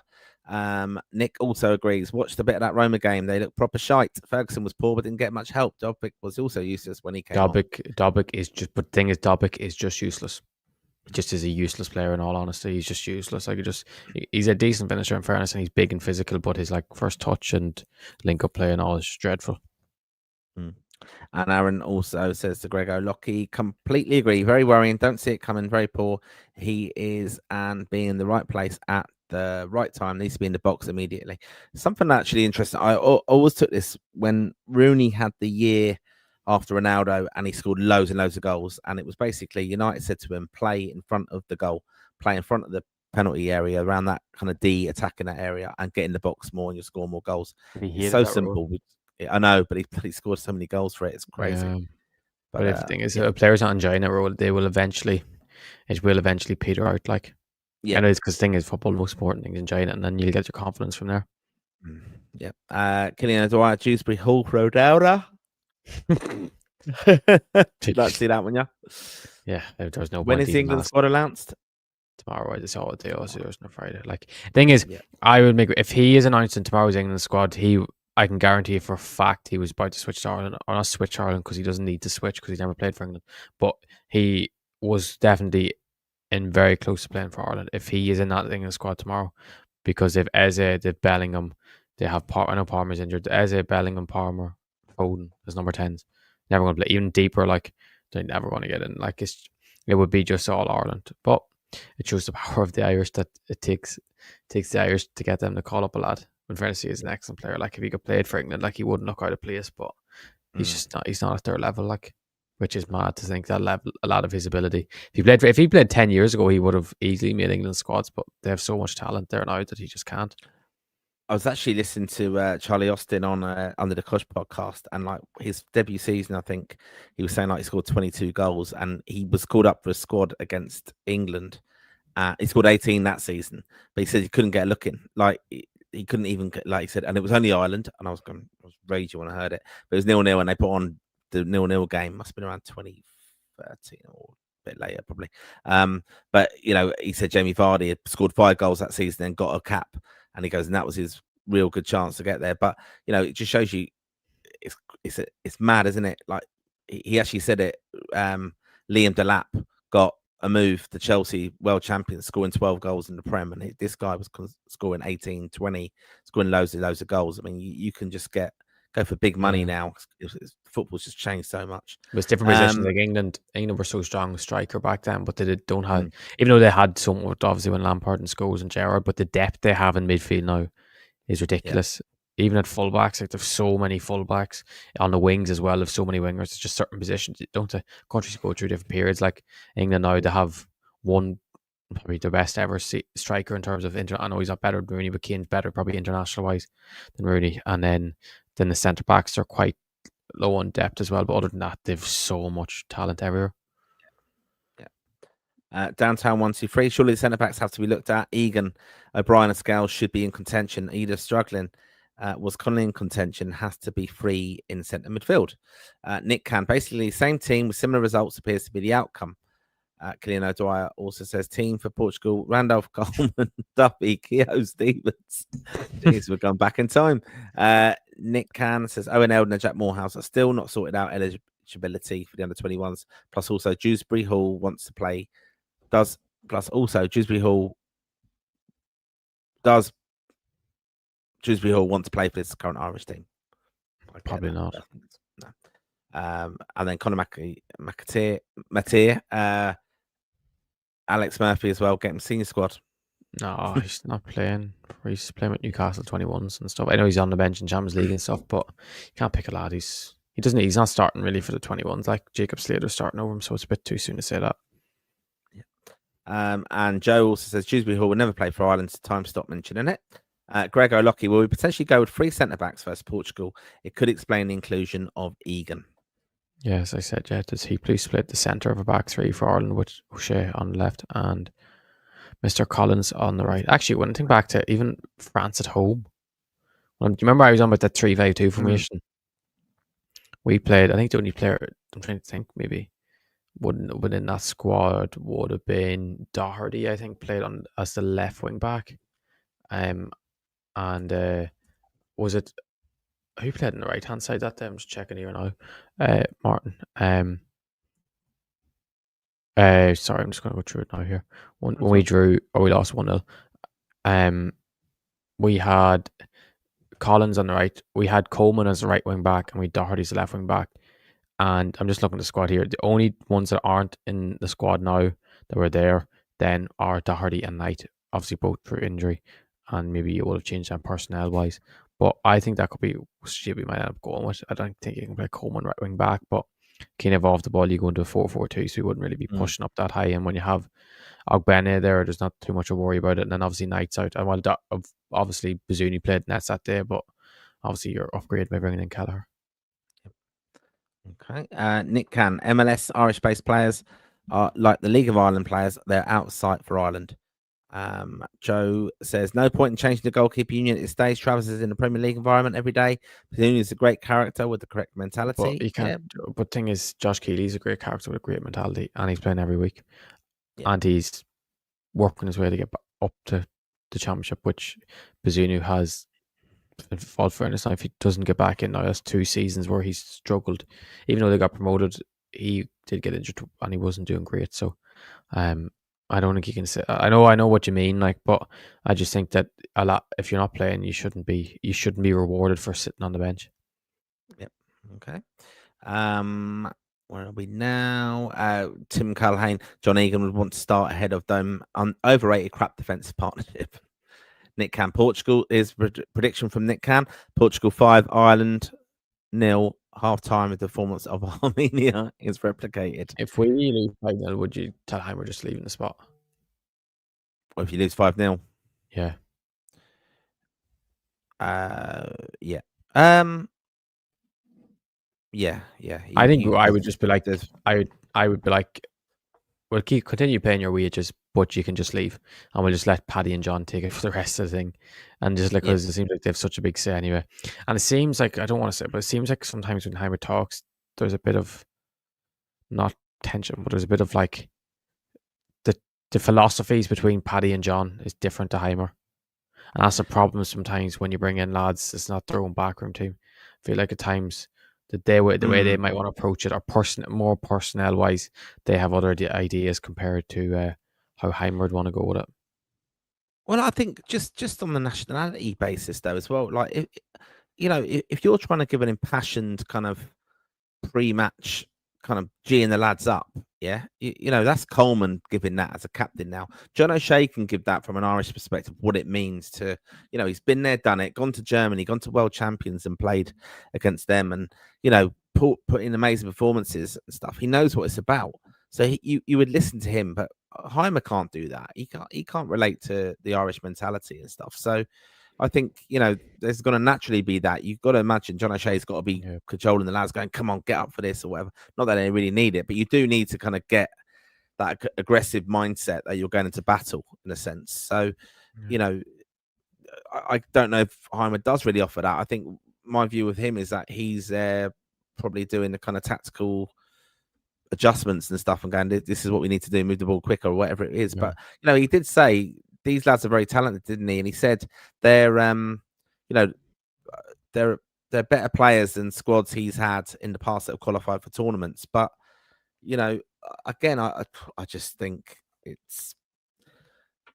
[SPEAKER 1] Nick also agrees. Watched a bit of that Roma game. They look proper shite. Ferguson was poor but didn't get much help. Dobbik was also useless when he came on.
[SPEAKER 2] Dobbik is just, but the thing is, Dobbik is just useless. He just is a useless player, in all honesty. He's just useless. Like, he's a decent finisher in fairness, and he's big and physical, but his first touch and link up play and all is just dreadful.
[SPEAKER 1] And Aaron also says to Greg O'Loughley, completely agree. Very worrying. Don't see it coming. Very poor. He is, and being in the right place at the right time, needs to be in the box immediately. Something actually interesting. I always took this when Rooney had the year after Ronaldo and he scored loads and loads of goals. And it was basically United said to him, play in front of the goal, play in front of the penalty area, around that kind of D, attacking that area, and get in the box more and you'll score more goals. It's so simple. I know, but he scored so many goals for it. It's crazy.
[SPEAKER 2] Yeah. But if the thing is, a player's not enjoying that role, it will eventually peter out. Like, I know it's because the thing is, football, the most important thing is enjoying it, and then you'll get your confidence from there.
[SPEAKER 1] Yeah. Killian O'Dwyer, Dewsbury Hall, Rodauda. You'd like to see that one, yeah?
[SPEAKER 2] Yeah, there's no.
[SPEAKER 1] When is the England squad announced?
[SPEAKER 2] Tomorrow, it's all day, also there's no Friday. Like, thing is, I would make, if he is announced in tomorrow's England squad, I can guarantee for a fact he was about to switch to Ireland, or not switch to Ireland because he doesn't need to switch because he's never played for England. But he was definitely in very close to playing for Ireland if he is in that England squad tomorrow, because they've Eze, they've Bellingham, they have I know Palmer's injured. Eze, Bellingham, Palmer, Foden as number 10s. Never going to play even deeper. Like, they're never going to get in. Like, it would be just all Ireland. But it shows the power of the Irish that it takes the Irish to get them to call up a lad. In fairness, he is an excellent player. Like, if he could play for England, like, he wouldn't look out of place. But he's just not. He's not at their level. Like, which is mad to think that level. A lot of his ability. If he played 10 years ago, he would have easily made England squads. But they have so much talent there now that he just can't.
[SPEAKER 1] I was actually listening to Charlie Austin on Under the Cush podcast, and like his debut season, I think he was saying like he scored 22 goals, and he was called up for a squad against England. He scored 18 that season, but he said he couldn't get a look in. Like, he couldn't even, like he said, and it was only Ireland, and I was raging when I heard it. But it was 0-0, and they put on the 0-0 game. Must have been around 2013 or a bit later, probably. But he said Jamie Vardy had scored 5 goals that season and got a cap, and he goes, and that was his real good chance to get there. But it just shows you, it's mad, isn't it? Like, he actually said it. Liam Delap got a move to Chelsea world champions, scoring 12 goals in the Prem, and this guy was scoring 18, 20, scoring loads of goals. I mean, you can just go for big money now. Football's just changed so much.
[SPEAKER 2] It was different positions. Like, England were so strong striker back then, but they don't have, even though they had somewhat, obviously, when Lampard and Scholes and Gerrard, but the depth they have in midfield now is ridiculous. Even at fullbacks, like, there's so many fullbacks on the wings as well. There's so many wingers. It's just certain positions. Don't the countries go through different periods? Like England now, they have one, probably the best ever striker in terms of I know he's not better than Rooney, but Kane's better probably international wise than Rooney. And then the centre backs are quite low on depth as well. But other than that, they've so much talent everywhere.
[SPEAKER 1] Downtown 123. Surely the centre backs have to be looked at. Egan, O'Brien, and Scales should be in contention. Either struggling. Was Conor in contention, has to be free in centre midfield. Nick Can, basically same team with similar results appears to be the outcome. Killian O'Dwyer also says team for Portugal: Randolph, Coleman, Duffy, Keogh, Stevens. Jeez, we're going back in time. Nick Can says Owen Eldon and Jack Morehouse are still not sorted out eligibility for the under-21s. Plus also Dewsbury Hall wants to play. Dewsbury Hall Does Dewsbury Hall want to play for this current Irish team?
[SPEAKER 2] Probably not.
[SPEAKER 1] No. And then Conor McAteer, Alex Murphy as well, getting senior squad.
[SPEAKER 2] No, he's not playing. He's playing with Newcastle 21s and stuff. I know he's on the bench in Champions League and stuff, but you can't pick a lad. He's not starting really for the 21s. Like Jacob Slater's starting over him, so it's a bit too soon to say that.
[SPEAKER 1] And Joe also says Dewsbury Hall will never play for Ireland. So time to stop mentioning it. Greg O'Loughley, will we potentially go with 3 centre backs versus Portugal? It could explain the inclusion of Egan.
[SPEAKER 2] Yes, I said, yeah. Does he please split the centre of a back 3 for Ireland with O'Shea on the left and Mr. Collins on the right? Actually, when I think back to even France at home, do you remember I was on about that 3-5-2 formation? We played, I think the only player, I'm trying to think, maybe within that squad would have been Doherty, I think, played on as the left wing back. And was it who played on the right hand side that day? I'm just checking here now. Martin. Sorry, I'm just gonna go through it now here. When we drew or we lost 1-0, we had Collins on the right, we had Coleman as the right wing back, and we had Doherty as the left wing back. And I'm just looking at the squad here. The only ones that aren't in the squad now that were there then are Doherty and Knight, obviously both for injury, and maybe you will have changed them personnel wise. But I think that could be what we might end up going with. I don't think you can play Coleman right wing back, but can evolve the ball. You go into a 4-4-2, so you wouldn't really be pushing up that high. And when you have Ogbene there's not too much to worry about it. And then obviously Knight's out. And while obviously Bazuni played nets that day, but obviously you're upgraded by bringing in Kelleher.
[SPEAKER 1] Okay. Nick Can, MLS Irish-based players are like the League of Ireland players. They're outside for Ireland. Joe says no point in changing the goalkeeper union at this stage. Travis is in the Premier League environment every day. Bazuni is a great character with the correct mentality.
[SPEAKER 2] But you can't. Yeah. But thing is, Josh Keely's a great character with a great mentality, and he's playing every week, and he's working his way to get up to the championship, which Bazunu has. In full fairness, now if he doesn't get back in now, that's 2 seasons where he's struggled. Even though they got promoted, he did get injured and he wasn't doing great. So, I don't think you can say. I know what you mean, like, but I just think that a lot. If you're not playing, you shouldn't be rewarded for sitting on the bench.
[SPEAKER 1] Yep. Okay. Where are we now? Tim Culhane, John Egan would want to start ahead of them on overrated crap defensive partnership. Nick Can, Portugal is prediction from Nick Can. Portugal 5, Ireland 0. Half time with the performance of Armenia is replicated.
[SPEAKER 2] If we lose 5-0, would you tell him we're just leaving the spot?
[SPEAKER 1] Well, if you lose 5-0,
[SPEAKER 2] yeah.
[SPEAKER 1] Yeah. Yeah.
[SPEAKER 2] I think I would just be like, I would be like, well, continue paying your wages, but you can just leave, and we'll just let Paddy and John take it for the rest of the thing, and just because it seems like they have such a big say anyway. And it seems like, I don't want to say, but it seems like sometimes when Heimer talks, there's a bit of not tension, but there's a bit of like the philosophies between Paddy and John is different to Heimer, and that's a problem sometimes when you bring in lads. It's not their own backroom team. I feel like at times the way they might want to approach it, or more personnel wise, they have other ideas compared to how Heimer would want to go with it.
[SPEAKER 1] Well, I think just on the nationality basis though as well, like if you're trying to give an impassioned kind of pre-match kind of geeing the lads up, that's Coleman giving that as a captain now. John O'Shea can give that from an Irish perspective, what it means to, he's been there, done it, gone to Germany, gone to world champions and played against them, and put in amazing performances and stuff. He knows what it's about, so you would listen to him. But Heimer can't do that. He can't relate to the Irish mentality and stuff. So I think, there's going to naturally be that. You've got to imagine John O'Shea's got to be controlling the lads, going, come on, get up for this or whatever. Not that they really need it, but you do need to kind of get that aggressive mindset that you're going into battle in a sense. So, I don't know if Heimer does really offer that. I think my view with him is that he's probably doing the kind of tactical adjustments and stuff and going, this is what we need to do, move the ball quicker or whatever it is. But, he did say, these lads are very talented, didn't he? And he said they're better players than squads he's had in the past that have qualified for tournaments. But again, I just think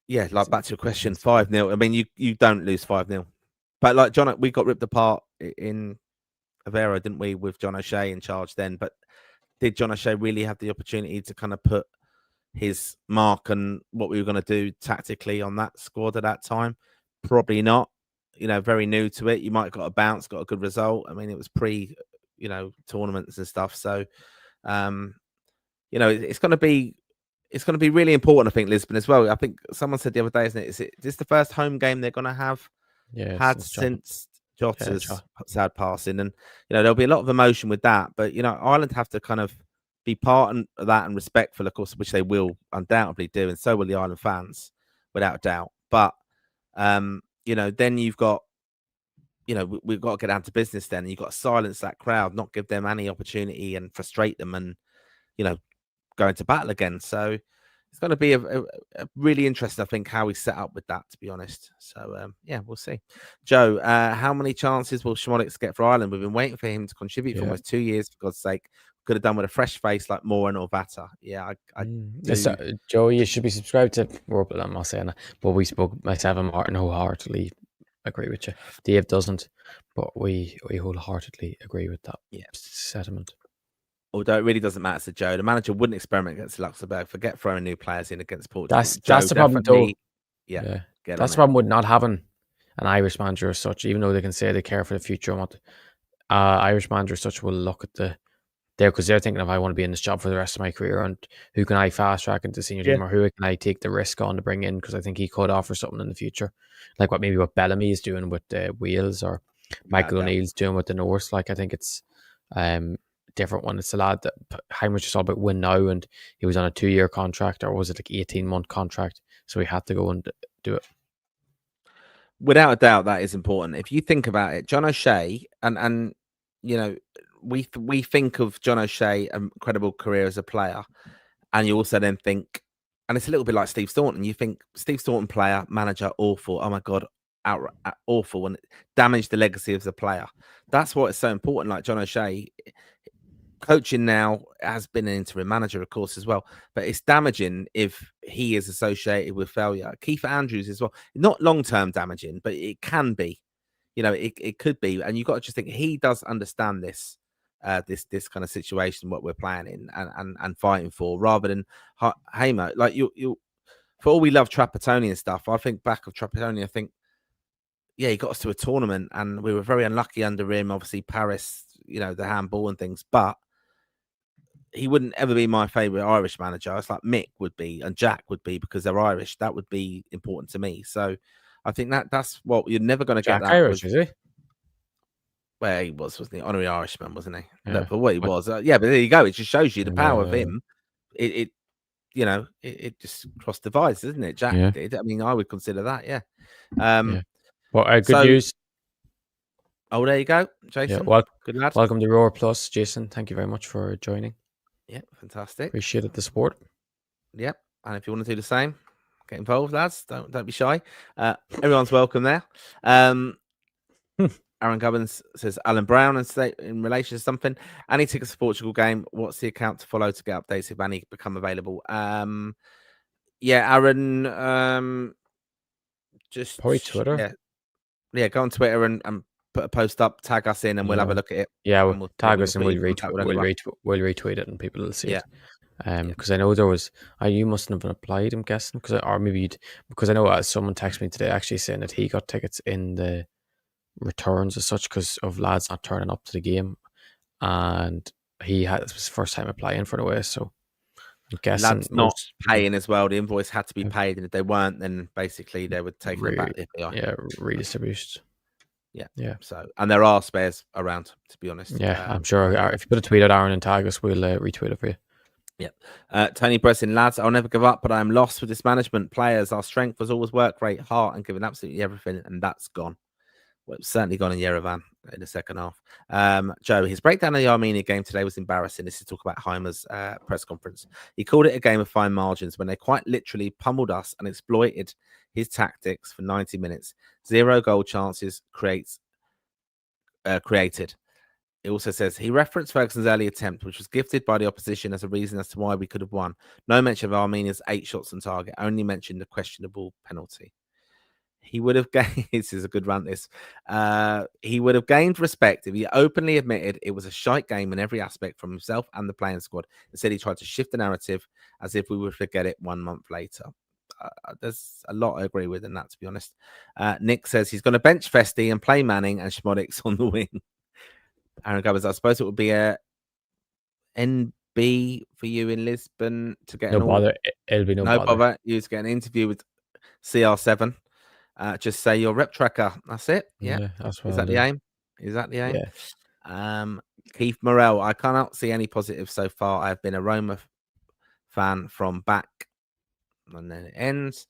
[SPEAKER 1] Yeah, like back to your question,
[SPEAKER 2] It's good.
[SPEAKER 1] 5-0. I mean, you don't lose 5-0. But like John, we got ripped apart in Avera, didn't we, with John O'Shea in charge then? But did John O'Shea really have the opportunity to kind of put his mark on what we were going to do tactically on that squad at that time? Probably not. Very new to it. You might have got a bounce, got a good result. I mean, it was pre, tournaments and stuff. So, it's going to be really important. I think Lisbon as well. I think someone said the other day, isn't it? Is this the first home game they're going to have
[SPEAKER 2] Yeah,
[SPEAKER 1] had
[SPEAKER 2] since Jota.
[SPEAKER 1] since Jota's sad passing? And there'll be a lot of emotion with that. But Ireland have to kind of be part of that and respectful, of course, which they will undoubtedly do, and so will the Ireland fans, without a doubt. But then you've got, we've got to get down to business. Then you've got to silence that crowd, not give them any opportunity, and frustrate them, and go into battle again. So it's going to be a really interesting, I think, how we set up with that, to be honest. So, we'll see. Joe, how many chances will Szmodics get for Ireland? We've been waiting for him to contribute for almost 2 years, for God's sake. Could have done with a fresh face like Moran or Vata. Yeah, I do.
[SPEAKER 2] Joe, you should be subscribed to Warble. I'm not saying that, but we spoke, myself and Martin, wholeheartedly agree with you. Dave doesn't, but we wholeheartedly agree with that sentiment.
[SPEAKER 1] Although it really doesn't matter to Joe. The manager wouldn't experiment against Luxembourg. Forget throwing new players in against Portugal.
[SPEAKER 2] That's the problem, though.
[SPEAKER 1] Yeah.
[SPEAKER 2] That's the problem with not having an Irish manager as such, even though they can say they care for the future and what Irish manager as such will look at because they're thinking of, I want to be in this job for the rest of my career, and who can I fast track into senior team, or who can I take the risk on to bring in, because I think he could offer something in the future, like what Bellamy is doing with Wales, or Michael O'Neill's doing with the North. Like, I think it's different when it's a lad that Heimer's just all about win now, and he was on a 2-year contract, or was it like 18-month contract, so he had to go and do it.
[SPEAKER 1] Without a doubt, that is important. If you think about it, John O'Shea, and we think of John O'Shea, an incredible career as a player, and you also then think, and it's a little bit like Steve Staunton, you think Steve Staunton, player, manager, awful, oh my God, awful, and damaged the legacy as a player. That's why it's so important. Like John O'Shea, coaching now, has been an interim manager, of course, as well, but it's damaging if he is associated with failure. Keith Andrews as well, not long-term damaging, but it can be, it could be. And you've got to just think he does understand this, this kind of situation, what we're playing in and fighting for, rather than Hamer. Like you, for all we love Trapattoni and stuff, I think back of Trapattoni, I think, he got us to a tournament and we were very unlucky under him. Obviously, Paris, the handball and things, but he wouldn't ever be my favorite Irish manager. It's like Mick would be and Jack would be, because they're Irish. That would be important to me. So I think that's what you're never going to get. That
[SPEAKER 2] Irish, is he?
[SPEAKER 1] Well, he wasn't he? Honorary Irishman, wasn't he? Yeah. No, for what he was. But there you go. It just shows you the power of him. It just crossed divides, isn't it? Jack did. I mean, I would consider that. Yeah.
[SPEAKER 2] Well, good news.
[SPEAKER 1] Oh, there you go, Jason. Good lad.
[SPEAKER 2] Welcome to Roar Plus, Jason. Thank you very much for joining.
[SPEAKER 1] Yeah, fantastic.
[SPEAKER 2] Appreciate the support.
[SPEAKER 1] Yep. And if you want to do the same, get involved, lads. Don't be shy. Everyone's welcome there. Aaron Gubbins says Alan Brown, and say in relation to something. Any tickets for Portugal game? What's the account to follow to get updates if any become available? Aaron. Just
[SPEAKER 2] probably Twitter.
[SPEAKER 1] Yeah, go on Twitter and put a post up, tag us in, and we'll have a look at it.
[SPEAKER 2] Yeah, we'll tag us and we'll retweet it, and people will see it. Because I know there was, you mustn't have applied, I'm guessing, because I know someone texted me today actually saying that he got tickets in the returns as such because of lads not turning up to the game, and it was his first time applying for the way, so I'm guessing
[SPEAKER 1] lads not paying as well. The invoice had to be paid, and if they weren't, then basically they would take it back.
[SPEAKER 2] Redistributed. Yeah.
[SPEAKER 1] So, and there are spares around, to be honest.
[SPEAKER 2] Yeah, I'm sure. If you put a tweet at Aaron and tag us, we'll retweet it for you.
[SPEAKER 1] Yeah. Tony Bresson, lads, I'll never give up, but I'm lost with this management. Players, our strength was always work rate, heart, and giving absolutely everything, and that's gone. Well, it's certainly gone in Yerevan in the second half. Joe, his breakdown of the Armenia game today was embarrassing. This is talk about Heimer's press conference. He called it a game of fine margins when they quite literally pummeled us and exploited his tactics for 90 minutes. 0 goal chances created. it also says he referenced Ferguson's early attempt, which was gifted by the opposition as a reason as to why we could have won. No mention of Armenia's 8 shots on target, only mentioned the questionable penalty. He would have gained, this is a good rant, this. He would have gained respect if he openly admitted it was a shite game in every aspect from himself and the playing squad. Instead, he tried to shift the narrative as if we would forget it 1 month later. There's a lot I agree with in that, to be honest. Nick says he's going to bench Festi and play Manning and Schmodix on the wing. Aaron Gubbers, I suppose it would be a NB for you in Lisbon to get
[SPEAKER 2] No bother. It'll be no bother.
[SPEAKER 1] You to get an interview with CR7. Just say your rep tracker. That's it. Yeah.
[SPEAKER 2] That's
[SPEAKER 1] Is that the aim? Is that the aim?
[SPEAKER 2] Yeah.
[SPEAKER 1] Keith Morrell, I cannot see any positives so far. I've been a Roma fan from back. And then it ends.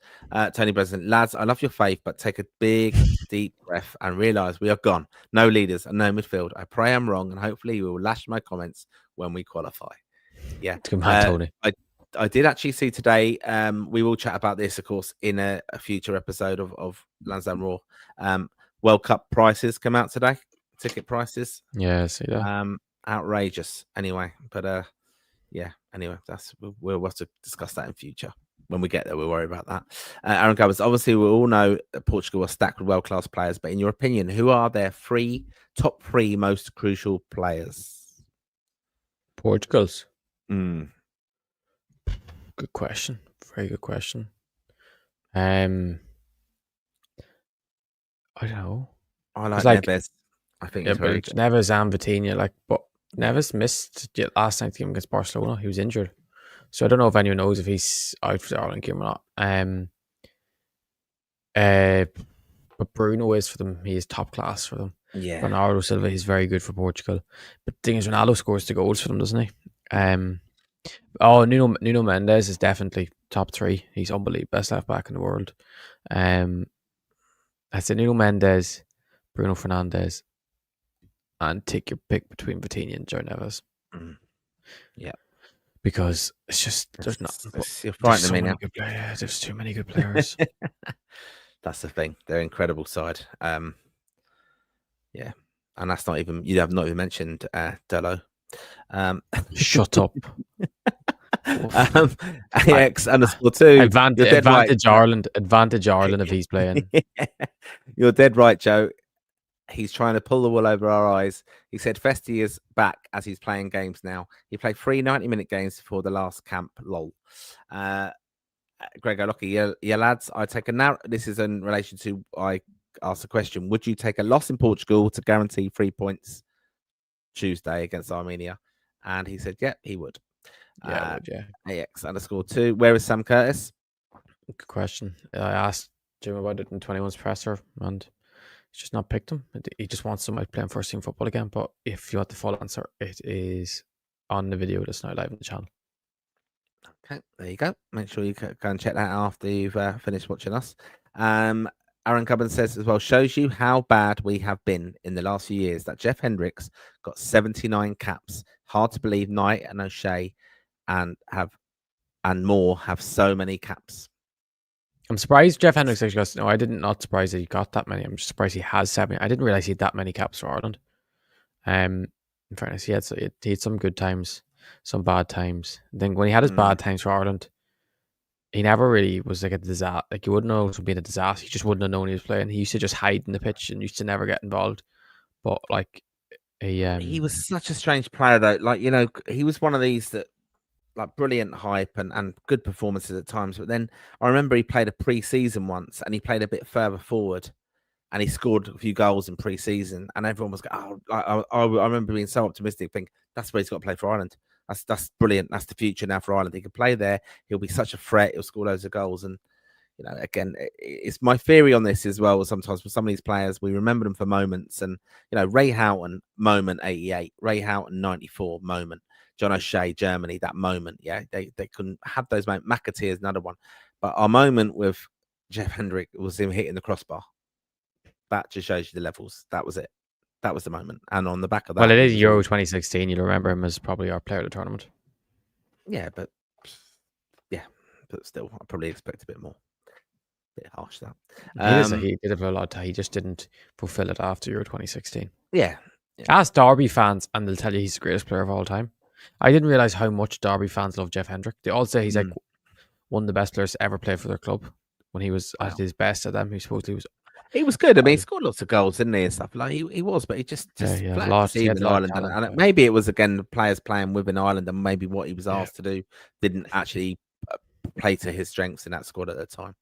[SPEAKER 1] Tony President, lads, I love your faith, but take a big, deep breath and realize we are gone. No leaders and no midfield. I pray I'm wrong, and hopefully you will lash my comments when we qualify. Yeah.
[SPEAKER 2] Good man, Tony.
[SPEAKER 1] I did actually see today. We will chat about this, of course, in a future episode of Lansdowne Raw. World Cup prices come out today. Ticket prices.
[SPEAKER 2] Yeah, I see that.
[SPEAKER 1] Outrageous. Anyway, but yeah. Anyway, we'll have to discuss that in future. When we get there, we'll worry about that. Aaron Gubbers, obviously, we all know that Portugal are stacked with world-class players, but in your opinion, who are their top three most crucial players?
[SPEAKER 2] Portugal's.
[SPEAKER 1] Mm.
[SPEAKER 2] Good question. Very good question. I don't know.
[SPEAKER 1] I like Neves. I think he's very good.
[SPEAKER 2] Neves and Vitinha, but Neves missed last night's game against Barcelona. He was injured. So I don't know if anyone knows if he's out for the Ireland game or not. But Bruno is for them. He is top class for them.
[SPEAKER 1] Yeah.
[SPEAKER 2] Bernardo Silva is very good for Portugal. But the thing is, Ronaldo scores the goals for them, doesn't he? Nuno Mendes is definitely top 3. He's unbelievable. Best left back in the world. I said Nuno Mendes, Bruno Fernandes, and take your pick between Vitinha and Joe Neves.
[SPEAKER 1] Yeah.
[SPEAKER 2] Because it's just there's too many good players.
[SPEAKER 1] That's the thing. They're an incredible side. Yeah, and that's not even you have not even mentioned Delo.
[SPEAKER 2] Shut up.
[SPEAKER 1] AX_2.
[SPEAKER 2] Advantage Ireland if he's playing.
[SPEAKER 1] You're dead right, Joe. He's trying to pull the wool over our eyes. He said Festi is back as he's playing games now. He played 3 90-minute games before the last camp. Lol. Greg O'Locky, yeah, lads, I take this is in relation to I asked a question. Would you take a loss in Portugal to guarantee 3 points Tuesday against Armenia? And he said, yeah, he would.
[SPEAKER 2] Yeah,
[SPEAKER 1] AX_2. Where is Sam Curtis?
[SPEAKER 2] Good question. I asked Jim about it in 21's presser, and he's just not picked him. He just wants somebody playing first team football again. But if you want the full answer, it is on the video that's now live on the channel.
[SPEAKER 1] Okay, there you go. Make sure you go and check that out after you've finished watching us. Aaron Cubbins says as well, shows you how bad we have been in the last few years that Jeff Hendricks got 79 caps. Hard to believe Knight and O'Shea and more have so many caps.
[SPEAKER 2] I'm surprised Jeff Hendricks actually got. No, I didn't. Not surprised that he got that many. I'm just surprised he has 7. I didn't realize he had that many caps for Ireland. In fairness, he had some good times, some bad times. I think when he had his bad times for Ireland, he never really was like a disaster. Like you wouldn't know it would be a disaster. You just wouldn't have known he was playing. He used to just hide in the pitch and used to never get involved. But he
[SPEAKER 1] was such a strange player though. Like he was one of these that. Like brilliant hype and good performances at times. But then I remember he played a pre-season once and he played a bit further forward and he scored a few goals in pre-season and everyone was going, I remember being so optimistic, think that's where he's got to play for Ireland. That's brilliant. That's the future now for Ireland. He can play there. He'll be such a threat. He'll score loads of goals. And, again, it's my theory on this as well. Sometimes with some of these players, we remember them for moments. And, Ray Houghton, moment 88. Ray Houghton, 94, moment. John O'Shea, Germany, that moment, yeah, they couldn't have those moments. McAteer is another one, but our moment with Jeff Hendrick was him hitting the crossbar. That just shows you the levels. That was it. That was the moment, and on the back of that,
[SPEAKER 2] well, it is Euro 2016. You'll remember him as probably our player of the tournament.
[SPEAKER 1] Yeah, but still, I probably expect a bit more. A bit harsh that.
[SPEAKER 2] He did have a lot. He just didn't fulfill it after Euro 2016.
[SPEAKER 1] Yeah.
[SPEAKER 2] Ask Derby fans, and they'll tell you he's the greatest player of all time. I didn't realize how much Derby fans love Jeff Hendrick. They all say he's like one of the best players to ever play for their club. When he was at his best at them, he supposedly was.
[SPEAKER 1] He was good. I mean, he scored lots of goals, didn't he, and stuff like he was, but he just flat
[SPEAKER 2] Lost. He had
[SPEAKER 1] in
[SPEAKER 2] a lot of
[SPEAKER 1] Ireland,
[SPEAKER 2] talent,
[SPEAKER 1] and maybe it was again the players playing within Ireland, and maybe what he was asked to do didn't actually play to his strengths in that squad at the time.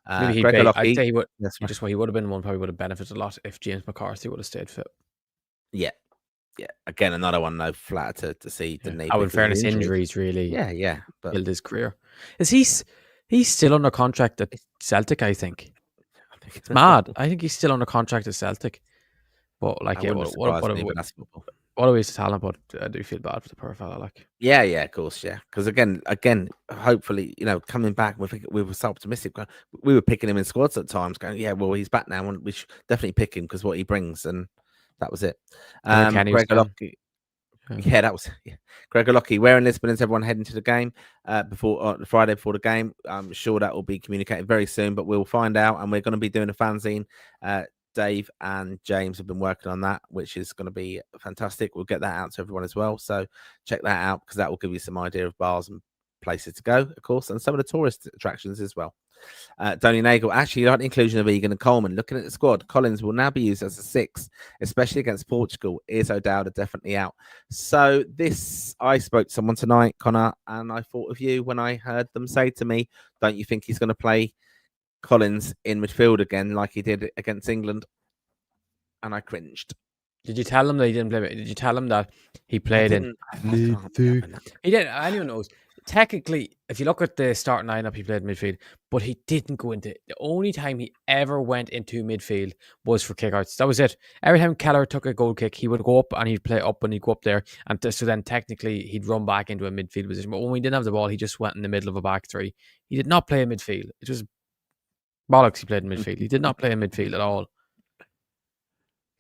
[SPEAKER 2] Maybe
[SPEAKER 1] Gregor Lockie,
[SPEAKER 2] I'd say he would. Just what he would have been one probably would have benefited a lot if James McCarthy would have stayed fit.
[SPEAKER 1] Yeah. Again, another one though flatter to see, didn't he?
[SPEAKER 2] In fairness, injuries really
[SPEAKER 1] but
[SPEAKER 2] killed his career. He's still under contract at Celtic, I think. It's mad. I think he's still under contract at Celtic. But like, what a waste of talent. But I do feel bad for the poor fella. Like,
[SPEAKER 1] yeah, of course, yeah. Because again, hopefully, coming back, we were so optimistic. We were picking him in squads at times, going, yeah, well, he's back now, and we should definitely pick him because what he brings, and that was it. Gregor Lockie. Yeah, that was Gregor Lockie. Where in Lisbon is everyone heading to the game before Friday before the game? I'm sure that will be communicated very soon, but we'll find out. And we're going to be doing a fanzine. Dave and James have been working on that, which is going to be fantastic. We'll get that out to everyone as well. So check that out because that will give you some idea of bars and places to go, of course, and some of the tourist attractions as well. Donny Nagel, actually, like the inclusion of Egan and Coleman. Looking at the squad, Collins will now be used as a 6, especially against Portugal. Is O'Dowd definitely out? So I spoke to someone tonight, Conor, and I thought of you when I heard them say to me, don't you think he's going to play Collins in midfield again like he did against England? And I cringed.
[SPEAKER 2] Did you tell him that he didn't play? Did you tell him that he played in? He didn't. Anyone knows. Technically, if you look at the starting lineup, he played midfield, but he didn't go into. The only time he ever went into midfield was for kickouts. That was it. Every time Keller took a goal kick, he would go up and he'd play up and he'd go up there, and so then technically he'd run back into a midfield position. But when we didn't have the ball, he just went in the middle of a back three. He did not play in midfield. It was bollocks. He played in midfield. He did not play in midfield at all.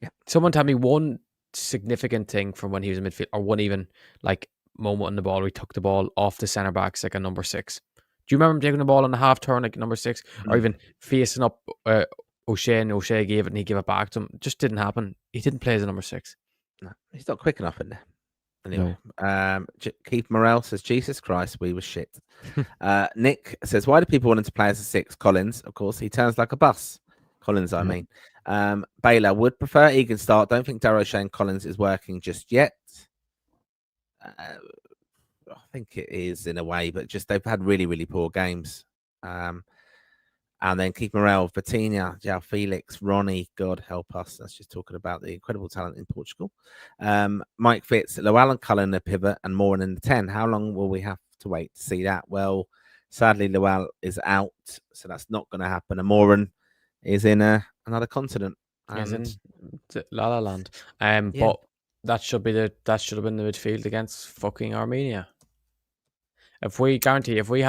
[SPEAKER 1] Yeah.
[SPEAKER 2] Someone tell me one significant thing from when he was in midfield, or one even like moment on the ball where he took the ball off the centre backs like a number 6. Do you remember him taking the ball on the half turn like number 6, or even facing up O'Shea, and O'Shea gave it and he gave it back to him? It just didn't happen. He didn't play as a number 6.
[SPEAKER 1] No, he's not quick enough in there. Anyway, Keith Morrell says, Jesus Christ, we were shit. Nick says, why do people want him to play as a 6? Collins, of course, he turns like a bus. Collins, I mean. Baylor would prefer Egan start. Don't think Darrow Shane Collins is working just yet. I think it is in a way, but just they've had really, really poor games. And then Keith Morrell, Vitinha, João Felix, Ronnie, God help us. That's just talking about the incredible talent in Portugal. Mike Fitz, Lowell and Cullen the pivot and Moran in the 10. How long will we have to wait to see that? Well, sadly, Lowell is out, so that's not going to happen. And Moran is in another continent.
[SPEAKER 2] He's in La La Land. But that should have been the midfield against fucking Armenia. If we had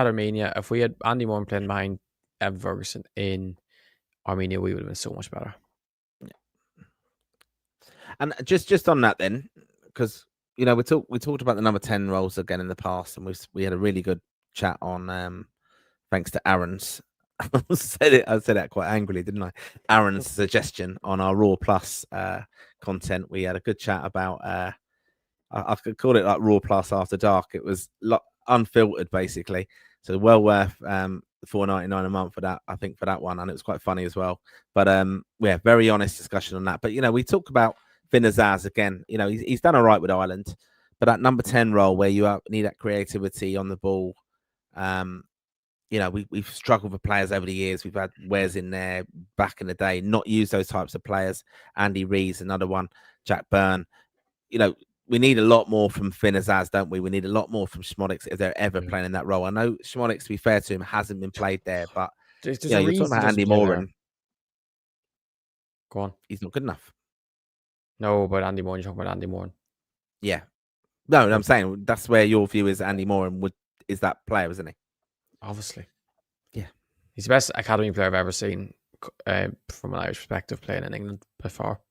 [SPEAKER 2] Armenia, if we had Andy Moore playing behind Evan Ferguson in Armenia, we would have been so much better.
[SPEAKER 1] Yeah. And just on that then, because we talked about the number 10 roles again in the past, and we had a really good chat on thanks to Aaron's. I said that quite angrily, didn't I? Aaron's suggestion on our Raw Plus content. We had a good chat about I could call it like Raw Plus After Dark. It was unfiltered basically, so well worth $4.99 a month for that, I think, for that one, and it was quite funny as well. But very honest discussion on that. But we talk about Finn Azaz again. He's done all right with Ireland, but that number 10 role where you need that creativity on the ball. We've struggled with players over the years. We've had Wes in there back in the day, not use those types of players. Andy Rees, another one. Jack Byrne. We need a lot more from Finn Azaz, don't we? We need a lot more from Schmodix if they're ever playing in that role. I know Schmodix, to be fair to him, hasn't been played there, but you're talking about Andy Moran.
[SPEAKER 2] Go on.
[SPEAKER 1] He's not good enough.
[SPEAKER 2] No, but Andy Moran, you're talking about Andy Moran.
[SPEAKER 1] Yeah. No, I'm saying that's where your view is Andy Moran is that player, isn't he?
[SPEAKER 2] Obviously.
[SPEAKER 1] Yeah.
[SPEAKER 2] He's the best academy player I've ever seen from an Irish perspective playing in England before.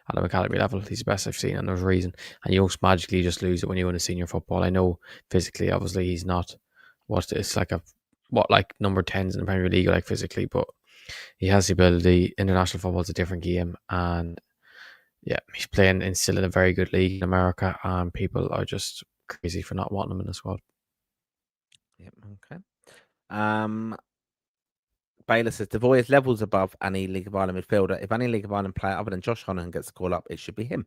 [SPEAKER 2] At an academy level, he's the best I've seen, and there's a reason. And you don't magically just lose it when you win a senior football. I know physically, obviously, he's not it's like number 10s in the Premier League, like physically, but he has the ability. International football is a different game, and Yeah, he's playing in still in a very good league in America, and people are just crazy for not wanting him in the squad.
[SPEAKER 1] Yep. Okay. Baylor says Devoy is levels above any League of Ireland midfielder. If any League of Ireland player other than Josh Honan gets a call up, it should be him.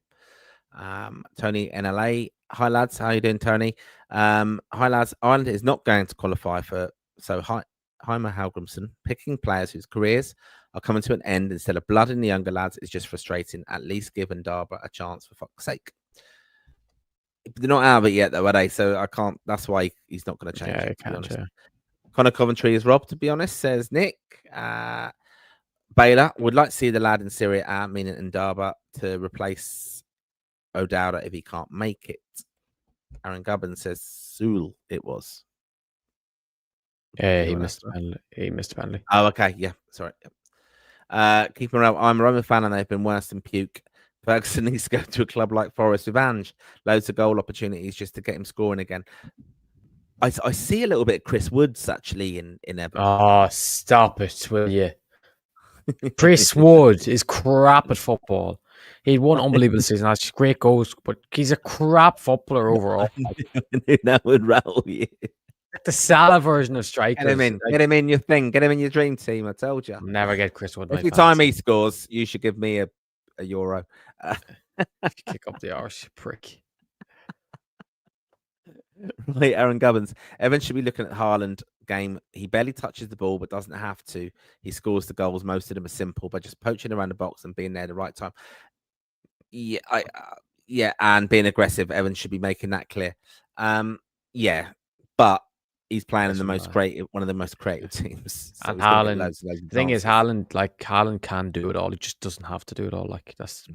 [SPEAKER 1] Tony NLA. Hi lads, how you doing, Tony? Hi lads. Ireland is not going to qualify for Heimer Halgrimson picking players whose careers are coming to an end instead of blood in the younger lads is just frustrating. At least give Ndaba a chance for fuck's sake. They're not out of it yet, though, are they? So I can't. That's why he's not going to change.
[SPEAKER 2] Yeah,
[SPEAKER 1] It, to be honest.
[SPEAKER 2] yeah.
[SPEAKER 1] Conor Coventry is robbed, to be honest, says Nick. Baylor would like to see the lad in Syria A, meaning Ndaba, to replace O'Dowda if he can't make it. Aaron Gubbins says Sewell it was.
[SPEAKER 2] Yeah, he missed a penalty.
[SPEAKER 1] Oh, okay. Yeah, sorry. Keeping around, I'm a Roman fan and they've been worse than puke. Ferguson needs to go to a club like Forest with Ange. Loads of goal opportunities just to get him scoring again. I see a little bit of Chris Woods actually in Everton.
[SPEAKER 2] Oh, stop it, will you? Chris Wood is crap at football. He had one unbelievable season. That's great goals, but he's a crap footballer overall.
[SPEAKER 1] That would rattle you.
[SPEAKER 2] The Salah version of strikers.
[SPEAKER 1] Get him in. Get him in your thing. Get him in your dream team. I told you.
[SPEAKER 2] Never get Chris Wood.
[SPEAKER 1] Every time he scores, you should give me a euro.
[SPEAKER 2] Kick up the arse, prick.
[SPEAKER 1] Right, Aaron Gubbins. Evan should be looking at Haaland game. He barely touches the ball, but doesn't have to. He scores the goals. Most of them are simple, but just poaching around the box and being there at the right time. Yeah, and being aggressive. Evan should be making that clear. Yeah, but he's playing in the most creative, one of the most creative teams.
[SPEAKER 2] So and Haaland, the thing is, Haaland can do it all. He just doesn't have to do it all. Like that's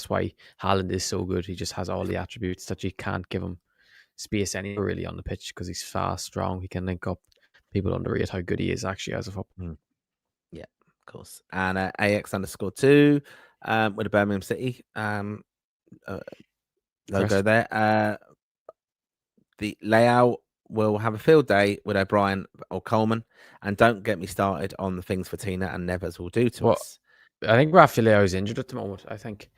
[SPEAKER 2] why Haaland is so good. He just has all the attributes that you can't give him space anywhere really on the pitch because he's fast, strong. He can link up. People underrate how good he is actually as a footballer.
[SPEAKER 1] Yeah, of course. And AX_2 with the Birmingham City logo there. The layout will have a field day with O'Brien or Coleman, and don't get me started on the things Fatina and Nevers will do to us.
[SPEAKER 2] I think Rafa Leao's injured at the moment. I think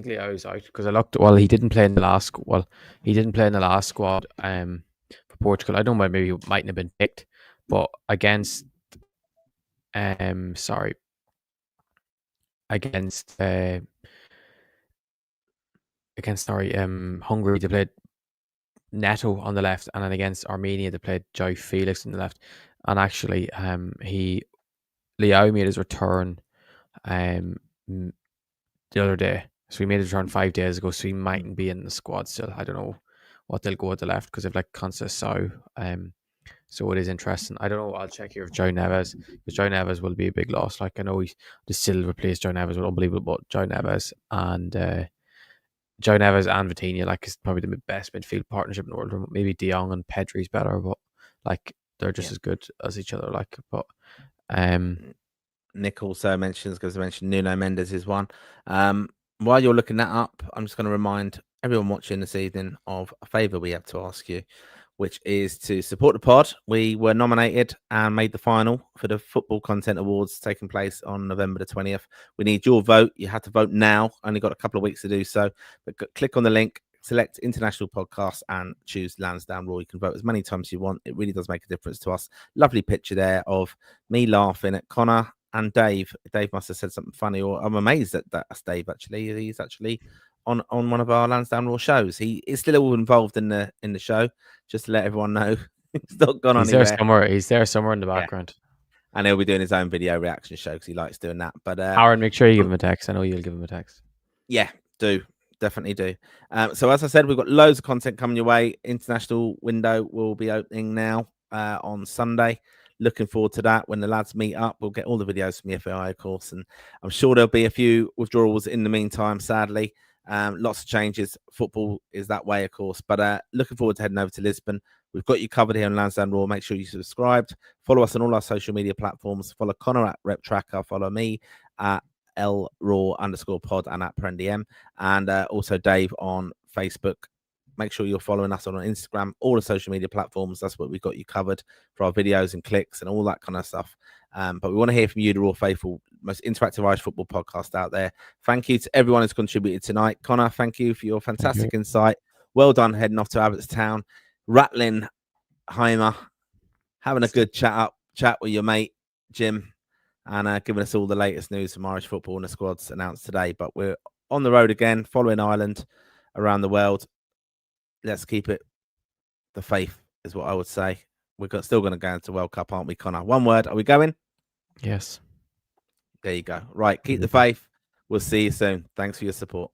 [SPEAKER 2] Leao's out because I looked. Well, he didn't play in the last. Well, he didn't play in the last squad for Portugal. I don't know, maybe he mightn't have been picked, but against Hungary they played Neto on the left, and then against Armenia they played Joe Felix on the left. And actually, Leao made his return the other day. So he made his return 5 days ago. So he mightn't be in the squad still. I don't know what they'll go at the left because they've like Conceição. So it is interesting. I don't know. I'll check here if Joe Neves, because Joe Neves will be a big loss. Like I know they still replaced Joe Neves with unbelievable, but Joe Neves and Vitinha, like, is probably the best midfield partnership in the world. Maybe De Jong and Pedri's better, but like they're just as good as each other. Like, but
[SPEAKER 1] Nick also mentions, because I mentioned Nuno Mendes is one. While you're looking that up, I'm just going to remind everyone watching this evening of a favour we have to ask you, which is to support the pod. We were nominated and made the final for the Football Content Awards taking place on November the 20th. We need your vote. You have to vote now. Only got a couple of weeks to do so. But click on the link, select International Podcast and choose Lansdowne Raw. You can vote as many times as you want. It really does make a difference to us. Lovely picture there of me laughing at Conor and Dave. Dave must have said something funny, or I'm amazed that that's Dave actually. He's actually on one of our Lansdowne Raw shows. He is still all involved in the show, just to let everyone know. He's not gone anywhere.
[SPEAKER 2] He's there somewhere in the background.
[SPEAKER 1] Yeah. And he'll be doing his own video reaction show because he likes doing that. But
[SPEAKER 2] Aaron, make sure you give him a text. I know you'll give him a text.
[SPEAKER 1] Yeah, do. Definitely do. So as I said, we've got loads of content coming your way. International window will be opening now on Sunday. Looking forward to that. When the lads meet up, we'll get all the videos from the FAI, of course. And I'm sure there'll be a few withdrawals in the meantime, sadly. Lots of changes. Football is that way, of course. But looking forward to heading over to Lisbon. We've got you covered here on Lansdowne Raw. Make sure you subscribed. Follow us on all our social media platforms. Follow Conor at Rep Tracker. Follow me at LRaw_pod and at PrenDM. And also Dave on Facebook Make sure you're following us on Instagram, all the social media platforms. That's what we've got you covered for our videos and clicks and all that kind of stuff. But we want to hear from you, the Raw Faithful, most interactive Irish football podcast out there. Thank you to everyone who's contributed tonight. Conor, thank you for your fantastic insight. Well done heading off to Abbottstown, rattling Heimer, having a good chat with your mate, Jim, and giving us all the latest news from Irish football and the squads announced today. But we're on the road again, following Ireland around the world. Let's keep it the faith, is what I would say. We're still going to go into World Cup, aren't we, Conor? One word, are we going?
[SPEAKER 2] Yes.
[SPEAKER 1] There you go. Right, keep the faith. We'll see you soon. Thanks for your support.